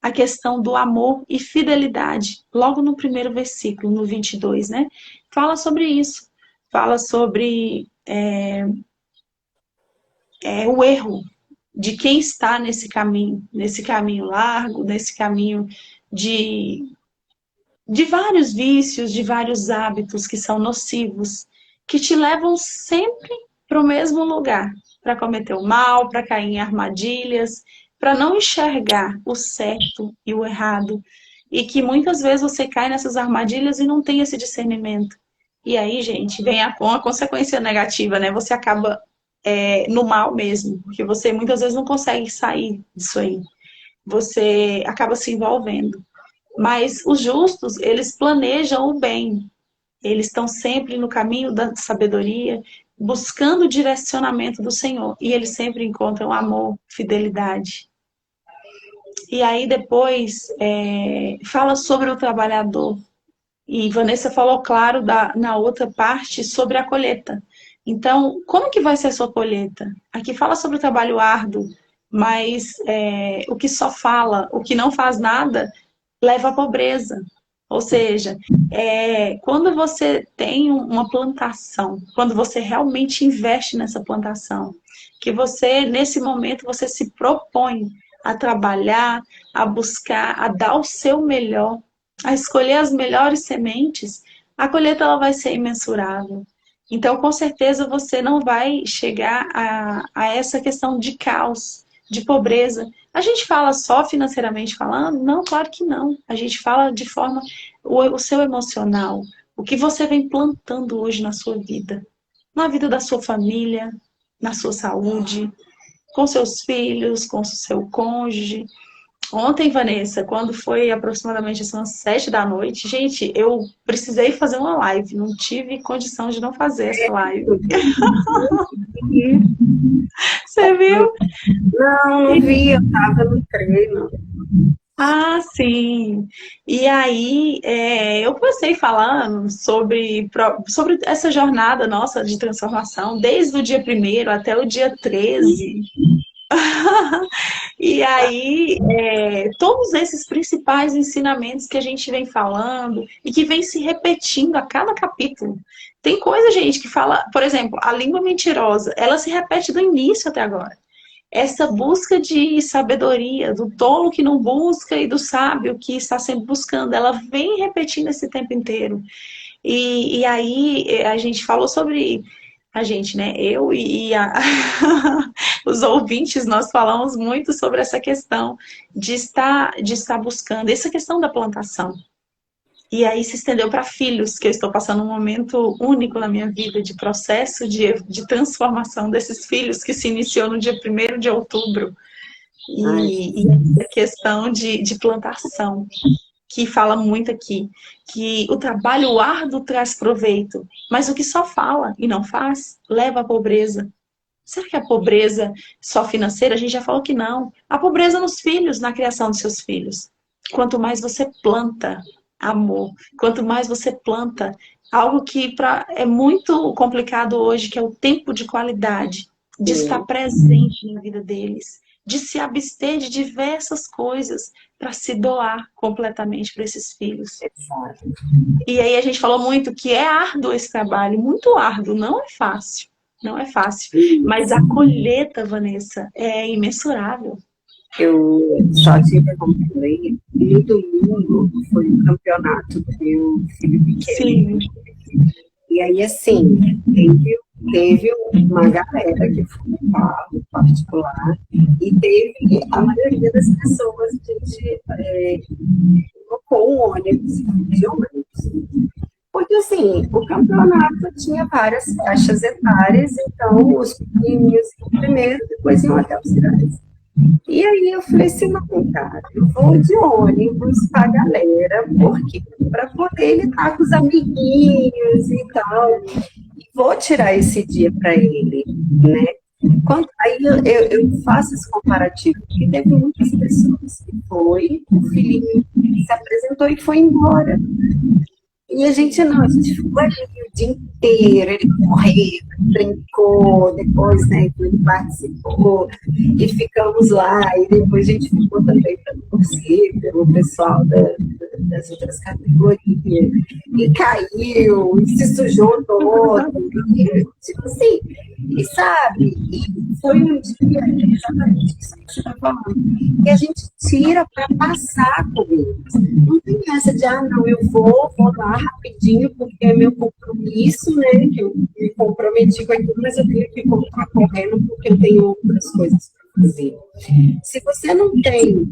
a questão do amor e fidelidade, logo no primeiro versículo, no 22, né? Fala sobre isso. Fala sobre o erro de quem está nesse caminho largo, nesse caminho de vários vícios, de vários hábitos que são nocivos, que te levam sempre para o mesmo lugar, para cometer o mal, para cair em armadilhas, para não enxergar o certo e o errado, e que muitas vezes você cai nessas armadilhas e não tem esse discernimento. E aí, gente, vem uma consequência negativa, né? Você acaba no mal mesmo, porque você muitas vezes não consegue sair disso aí. Você acaba se envolvendo. Mas os justos, eles planejam o bem. Eles estão sempre no caminho da sabedoria, buscando o direcionamento do Senhor. E eles sempre encontram amor, fidelidade. E aí depois fala sobre o trabalhador. E Vanessa falou, claro, na outra parte, sobre a colheita. Então, como que vai ser a sua colheita? Aqui fala sobre o trabalho árduo, mas o que só fala, o que não faz nada, leva à pobreza. Ou seja, quando você tem uma plantação, quando você realmente investe nessa plantação, que você, nesse momento, você se propõe a trabalhar, a buscar, a dar o seu melhor, a escolher as melhores sementes, a colheita ela vai ser imensurável. Então, com certeza, você não vai chegar a essa questão de caos, de pobreza. A gente fala só financeiramente falando? Não, claro que não. A gente fala de forma, o seu emocional, o que você vem plantando hoje na sua vida da sua família, na sua saúde, com seus filhos, com seu cônjuge. Ontem, Vanessa, quando foi aproximadamente assim, umas 7 da noite, gente, eu precisei fazer uma live, não tive condição de não fazer essa live. Você viu? Não, não vi, eu tava no treino. Ah, sim. E aí, eu comecei falando sobre essa jornada nossa de transformação, desde o dia primeiro até o dia 13. E aí, todos esses principais ensinamentos que a gente vem falando e que vem se repetindo a cada capítulo. Tem coisa, gente, que fala, por exemplo, a língua mentirosa, ela se repete do início até agora. Essa busca de sabedoria, do tolo que não busca e do sábio que está sempre buscando, ela vem repetindo esse tempo inteiro. E aí a gente falou sobre a gente, né? Eu os ouvintes, nós falamos muito sobre essa questão de estar buscando, essa questão da plantação. E aí se estendeu para filhos, que eu estou passando um momento único na minha vida de processo de transformação desses filhos que se iniciou no dia 1º de outubro. Ai, E a questão de plantação, que fala muito aqui, que o trabalho árduo traz proveito, mas o que só fala e não faz, leva à pobreza. Será que a pobreza só financeira? A gente já falou que não. A pobreza nos filhos, na criação dos seus filhos. Quanto mais você planta amor, quanto mais você planta algo que é muito complicado hoje, que é o tempo de qualidade, de estar sim, presente na vida deles, de se abster de diversas coisas para se doar completamente para esses filhos. exato. E aí a gente falou muito que é árduo esse trabalho, muito árduo, não é fácil. Não é fácil. Mas a colheita, Vanessa, é imensurável. Eu só te interrompendo aí, no domingo foi o campeonato do meu filho pequeno. Sim. E aí, assim, teve uma galera que foi no carro particular e teve a maioria das pessoas, a gente colocou um ônibus, de ônibus. Porque, assim, o campeonato tinha várias faixas etárias, então os pequenininhos iam primeiro, depois iam até os grandes. E aí eu falei assim, não, cara, eu vou de ônibus pra galera, porque para poder ele estar com os amiguinhos e tal, e vou tirar esse dia para ele, né? Aí eu faço esse comparativo, porque teve muitas pessoas que foi, o filhinho se apresentou e foi embora. E a gente não, a gente ficou ali o dia inteiro, ele correu, brincou, depois, né, ele participou, e ficamos lá, e depois a gente ficou também para torcer pelo pessoal das outras categorias, e caiu, e se sujou todo, e, tipo assim, e sabe, e foi um dia, exatamente isso que você está falando, que a gente tira para passar com eles. Não tem essa de, não, eu vou lá rapidinho, porque é meu compromisso, né, que eu me comprometi com aquilo, mas eu tenho que voltar correndo porque eu tenho outras coisas para fazer. Se você não tem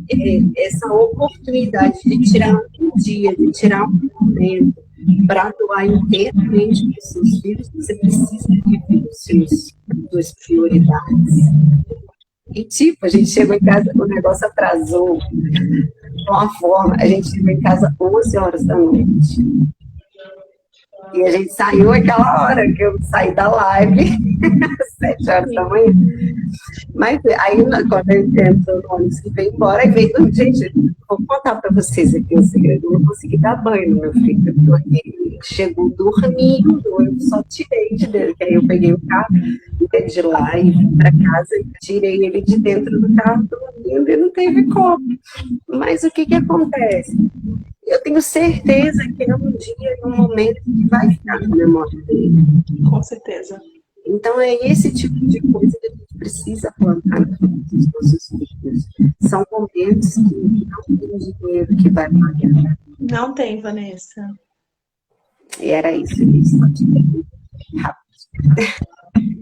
essa oportunidade de tirar um dia, de tirar um momento para doar inteiramente para os seus filhos, você precisa rever as suas prioridades. E tipo, a gente chegou em casa, o negócio atrasou de uma forma, a gente chegou em casa 11 horas da noite. E a gente saiu aquela hora que eu saí da live, 7 horas da manhã. Mas aí, quando eu entro no ônibus que veio embora, aí veio, gente, vou contar para vocês aqui o segredo, eu não consegui dar banho no meu filho, porque ele chegou dormindo, eu só tirei de dentro, que aí eu peguei o carro, de lá e vim para casa e tirei ele de dentro do carro dormindo e não teve como. Mas o que acontece? Eu tenho certeza que é um dia, um momento que vai ficar na memória dele. Com certeza. Então, é esse tipo de coisa que a gente precisa plantar nos nossos filhos. São momentos que não tem dinheiro que vai pagar. Não tem, Vanessa. E era isso, rápido.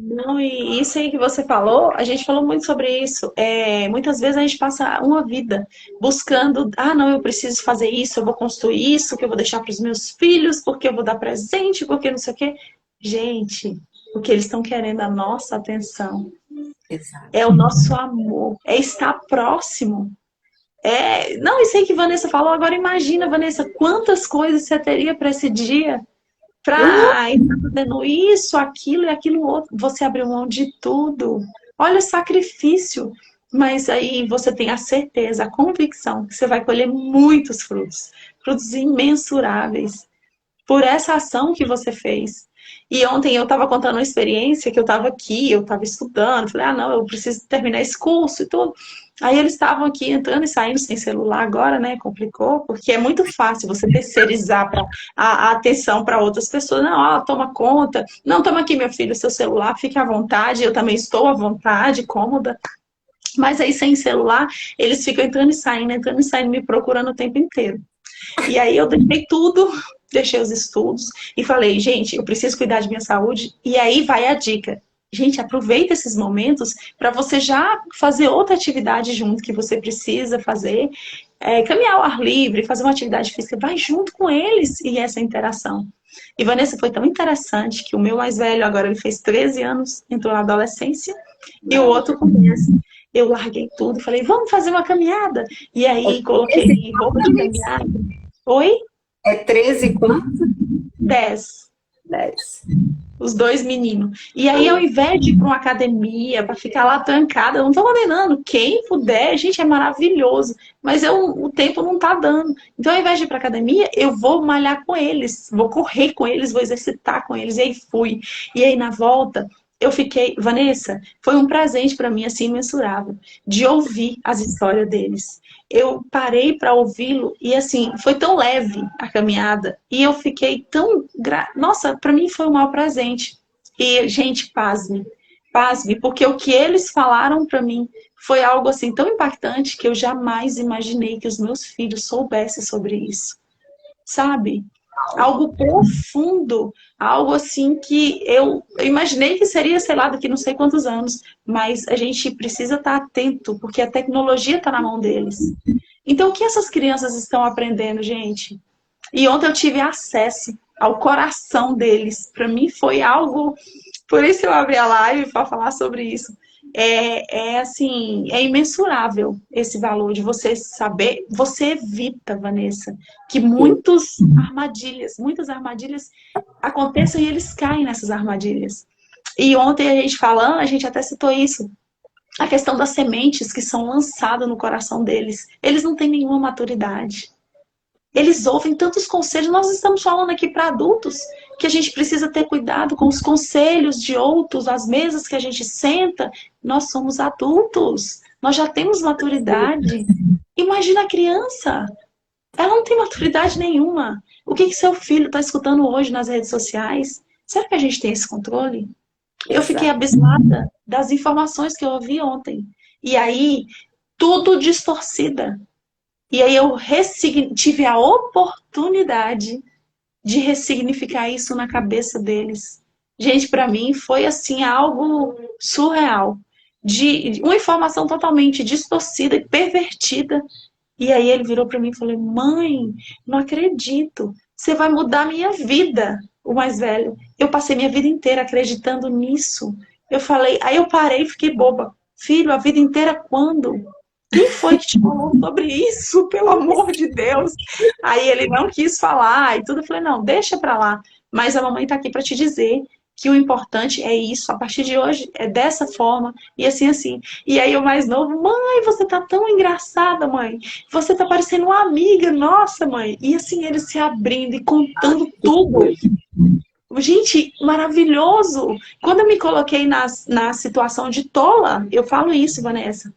Não, e isso aí que você falou, a gente falou muito sobre isso. Muitas vezes a gente passa uma vida buscando, não, eu preciso fazer isso, eu vou construir isso, que eu vou deixar para os meus filhos, porque eu vou dar presente, porque não sei o quê. Gente, Porque eles estão querendo a nossa atenção. Exato. É o nosso amor, é estar próximo. Não, isso aí que Vanessa falou, agora imagina, Vanessa, quantas coisas você teria para esse dia, para estar fazendo isso, aquilo e aquilo outro. Você abriu mão de tudo. Olha o sacrifício. Mas aí você tem a certeza, a convicção que você vai colher muitos frutos, frutos imensuráveis por essa ação que você fez. E ontem eu estava contando uma experiência que eu estava aqui, eu estava estudando, falei, ah, não, eu preciso terminar esse curso e tudo. Aí eles estavam aqui entrando e saindo sem celular agora, né? Complicou, porque é muito fácil você terceirizar a atenção para outras pessoas. Não, ó, toma conta. Não, toma aqui, meu filho, seu celular, fique à vontade. Eu também estou à vontade, cômoda. Mas aí, sem celular, eles ficam entrando e saindo, me procurando o tempo inteiro. E aí eu deixei tudo, deixei os estudos e falei, gente, eu preciso cuidar de minha saúde. E aí vai a dica. Gente, aproveita esses momentos para você já fazer outra atividade junto que você precisa fazer. Caminhar ao ar livre, fazer uma atividade física, vai junto com eles e essa interação. E Vanessa, foi tão interessante que o meu mais velho, agora ele fez 13 anos, entrou na adolescência, e o outro começa. Eu larguei tudo e falei, vamos fazer uma caminhada. E aí coloquei roupa de caminhada. Oi? É 13 quanto? 10. 10. Os dois meninos. E aí, ao invés de ir para uma academia, para ficar lá trancada, eu não estou condenando. Quem puder, gente, é maravilhoso. Mas o tempo não está dando. Então, ao invés de ir para academia, eu vou malhar com eles, vou correr com eles, vou exercitar com eles. E aí fui. E aí, na volta, eu fiquei. Vanessa, foi um presente para mim, assim, imensurável, de ouvir as histórias deles. Eu parei para ouvi-lo e assim, foi tão leve a caminhada e eu fiquei tão, nossa, para mim foi um maior presente. E gente, pasme, porque o que eles falaram para mim foi algo assim tão impactante que eu jamais imaginei que os meus filhos soubessem sobre isso. Sabe? Algo profundo, algo assim que eu imaginei que seria, sei lá, daqui não sei quantos anos, mas a gente precisa estar atento, porque a tecnologia está na mão deles. Então, o que essas crianças estão aprendendo, gente? E ontem eu tive acesso ao coração deles. Para mim foi algo. Por isso eu abri a live para falar sobre isso. Assim, é imensurável esse valor de você saber. Você evita, Vanessa, que muitas armadilhas aconteçam e eles caem nessas armadilhas. E ontem a gente falando, a gente até citou isso. A questão das sementes que são lançadas no coração deles. Eles não têm nenhuma maturidade. Eles ouvem tantos conselhos. Nós estamos falando aqui para adultos que a gente precisa ter cuidado com os conselhos de outros, as mesas que a gente senta. Nós somos adultos. Nós já temos maturidade. Imagina a criança. Ela não tem maturidade nenhuma. O que seu filho está escutando hoje nas redes sociais? Será que a gente tem esse controle? Eu fiquei Exato. abismada das informações que eu ouvi ontem. E aí, tudo distorcida. E aí eu tive a oportunidade de ressignificar isso na cabeça deles. Gente, para mim foi assim algo surreal, de uma informação totalmente distorcida e pervertida. E aí ele virou para mim e falou: "Mãe, não acredito. Você vai mudar a minha vida." O mais velho. Eu passei minha vida inteira acreditando nisso. Eu falei, aí eu parei e fiquei boba. Filho, a vida inteira quando? Quem foi que te falou sobre isso? Pelo amor de Deus. Aí ele não quis falar e tudo. Eu falei, não, deixa pra lá. Mas a mamãe tá aqui pra te dizer que o importante é isso. A partir de hoje é dessa forma. E assim, assim. E aí o mais novo, mãe, você tá tão engraçada, mãe. Você tá parecendo uma amiga. Nossa, mãe. E assim, ele se abrindo e contando tudo. Gente, maravilhoso. Quando eu me coloquei na situação de tola, eu falo isso, Vanessa.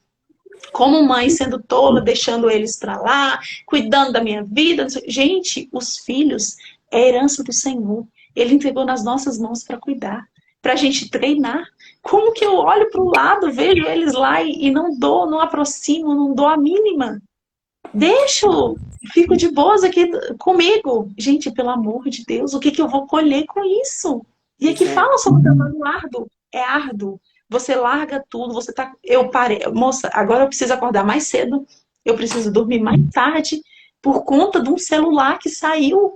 Como mãe sendo tola, deixando eles para lá, cuidando da minha vida. Gente, os filhos é a herança do Senhor. Ele entregou nas nossas mãos para cuidar, para a gente treinar. Como que eu olho para o lado, vejo eles lá e não dou, não aproximo, não dou a mínima? Deixo, fico de boas aqui comigo. Gente, pelo amor de Deus, o que que eu vou colher com isso? E aqui fala sobre o trabalho árduo. É árduo. Você larga tudo, você tá. Eu parei, moça, agora eu preciso acordar mais cedo, eu preciso dormir mais tarde por conta de um celular que saiu.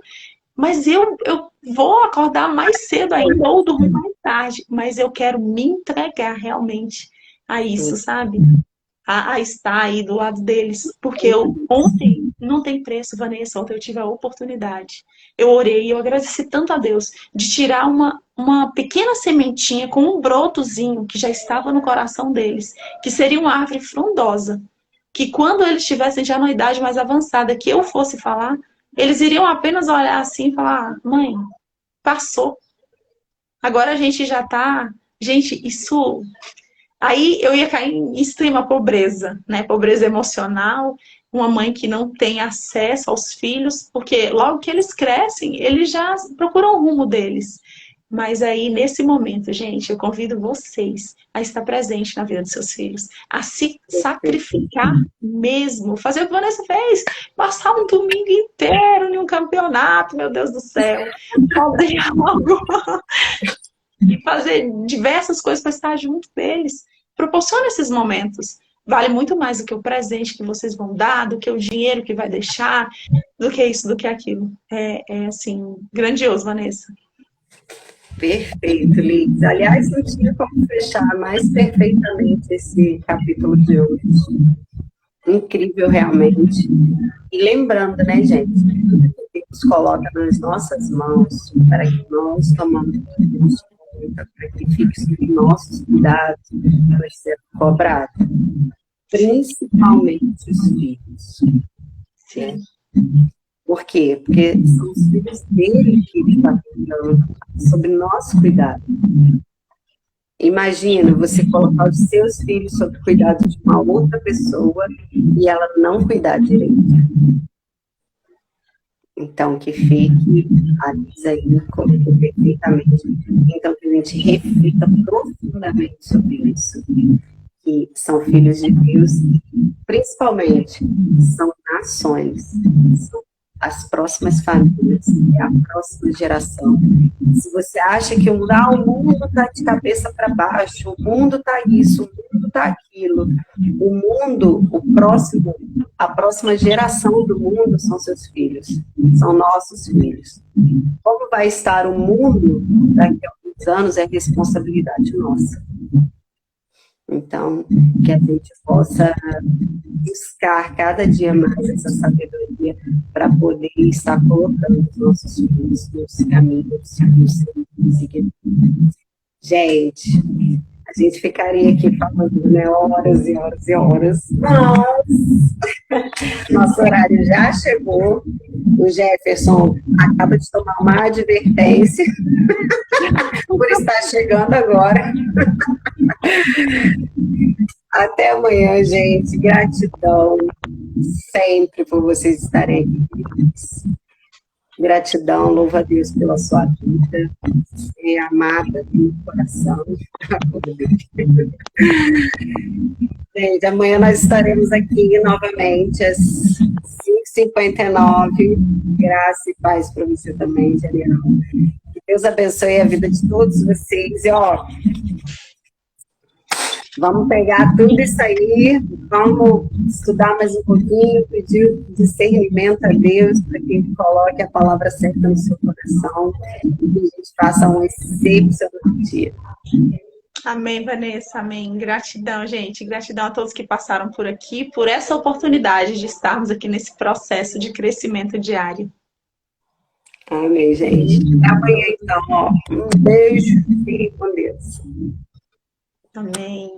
mas eu vou acordar mais cedo ainda ou dormir mais tarde, mas eu quero me entregar realmente a isso, sabe? A estar aí do lado deles. Porque ontem, não tem preço, Vanessa, ontem eu tive a oportunidade. Eu orei e eu agradeci tanto a Deus de tirar uma pequena sementinha com um brotozinho que já estava no coração deles, que seria uma árvore frondosa. Que quando eles estivessem já numa idade mais avançada, que eu fosse falar, eles iriam apenas olhar assim e falar: ah, mãe, passou. Agora a gente já tá. Gente, isso. Aí eu ia cair em extrema pobreza, né? Pobreza emocional, uma mãe que não tem acesso aos filhos, porque logo que eles crescem, eles já procuram o rumo deles. Mas aí, nesse momento, gente, eu convido vocês a estar presente na vida dos seus filhos, a se sacrificar mesmo, fazer o que a Vanessa fez, passar um domingo inteiro em um campeonato, meu Deus do céu, fazer algo e fazer diversas coisas para estar junto deles. Proporciona esses momentos. Vale muito mais do que o presente que vocês vão dar, do que o dinheiro que vai deixar, do que isso, do que aquilo. É assim, grandioso, Vanessa. Perfeito, Liz. Aliás, não tinha como fechar mais perfeitamente esse capítulo de hoje. Incrível, realmente. E lembrando, né, gente, tudo que Deus coloca nas nossas mãos para que nós tomamos conta, para que fique sob nossos cuidados, vai ser cobrado. Principalmente os filhos. Né? Por quê? Porque são os filhos dele que ele está cuidando, sob nosso cuidado. Imagina você colocar os seus filhos sob cuidado de uma outra pessoa e ela não cuidar direito. Então, que fique a Liz aí colocou perfeitamente. Então, que a gente reflita profundamente sobre isso. Que são filhos de Deus, principalmente, são nações, são as próximas famílias, é a próxima geração. Se você acha que o mundo está de cabeça para baixo, o mundo está isso, o mundo está aquilo, o mundo, a próxima geração do mundo são seus filhos, são nossos filhos. Como vai estar o mundo daqui a alguns anos é responsabilidade nossa. Então, que a gente possa buscar cada dia mais essa sabedoria para poder estar colocando os nossos filhos nos caminhos seguidos. Gente, a gente ficaria aqui falando, né, horas e horas e horas, mas nosso horário já chegou. O Jefferson acaba de tomar uma advertência por estar chegando agora. Até amanhã, gente. Gratidão sempre por vocês estarem aqui. Gratidão, louva a Deus pela sua vida. Ser amada no coração. Gente, amanhã nós estaremos aqui novamente às 5h59. Graça e paz para você também, Genial. Que Deus abençoe a vida de todos vocês. E, ó, vamos pegar tudo isso aí, vamos estudar mais um pouquinho, pedir discernimento a Deus para que Ele coloque a palavra certa no seu coração e que a gente faça um excepcional dia. Amém, Vanessa, amém. Gratidão, gente. Gratidão a todos que passaram por aqui, por essa oportunidade de estarmos aqui nesse processo de crescimento diário. Amém, gente. Até amanhã, então. Ó. Um beijo. Fiquem com Deus. Amém.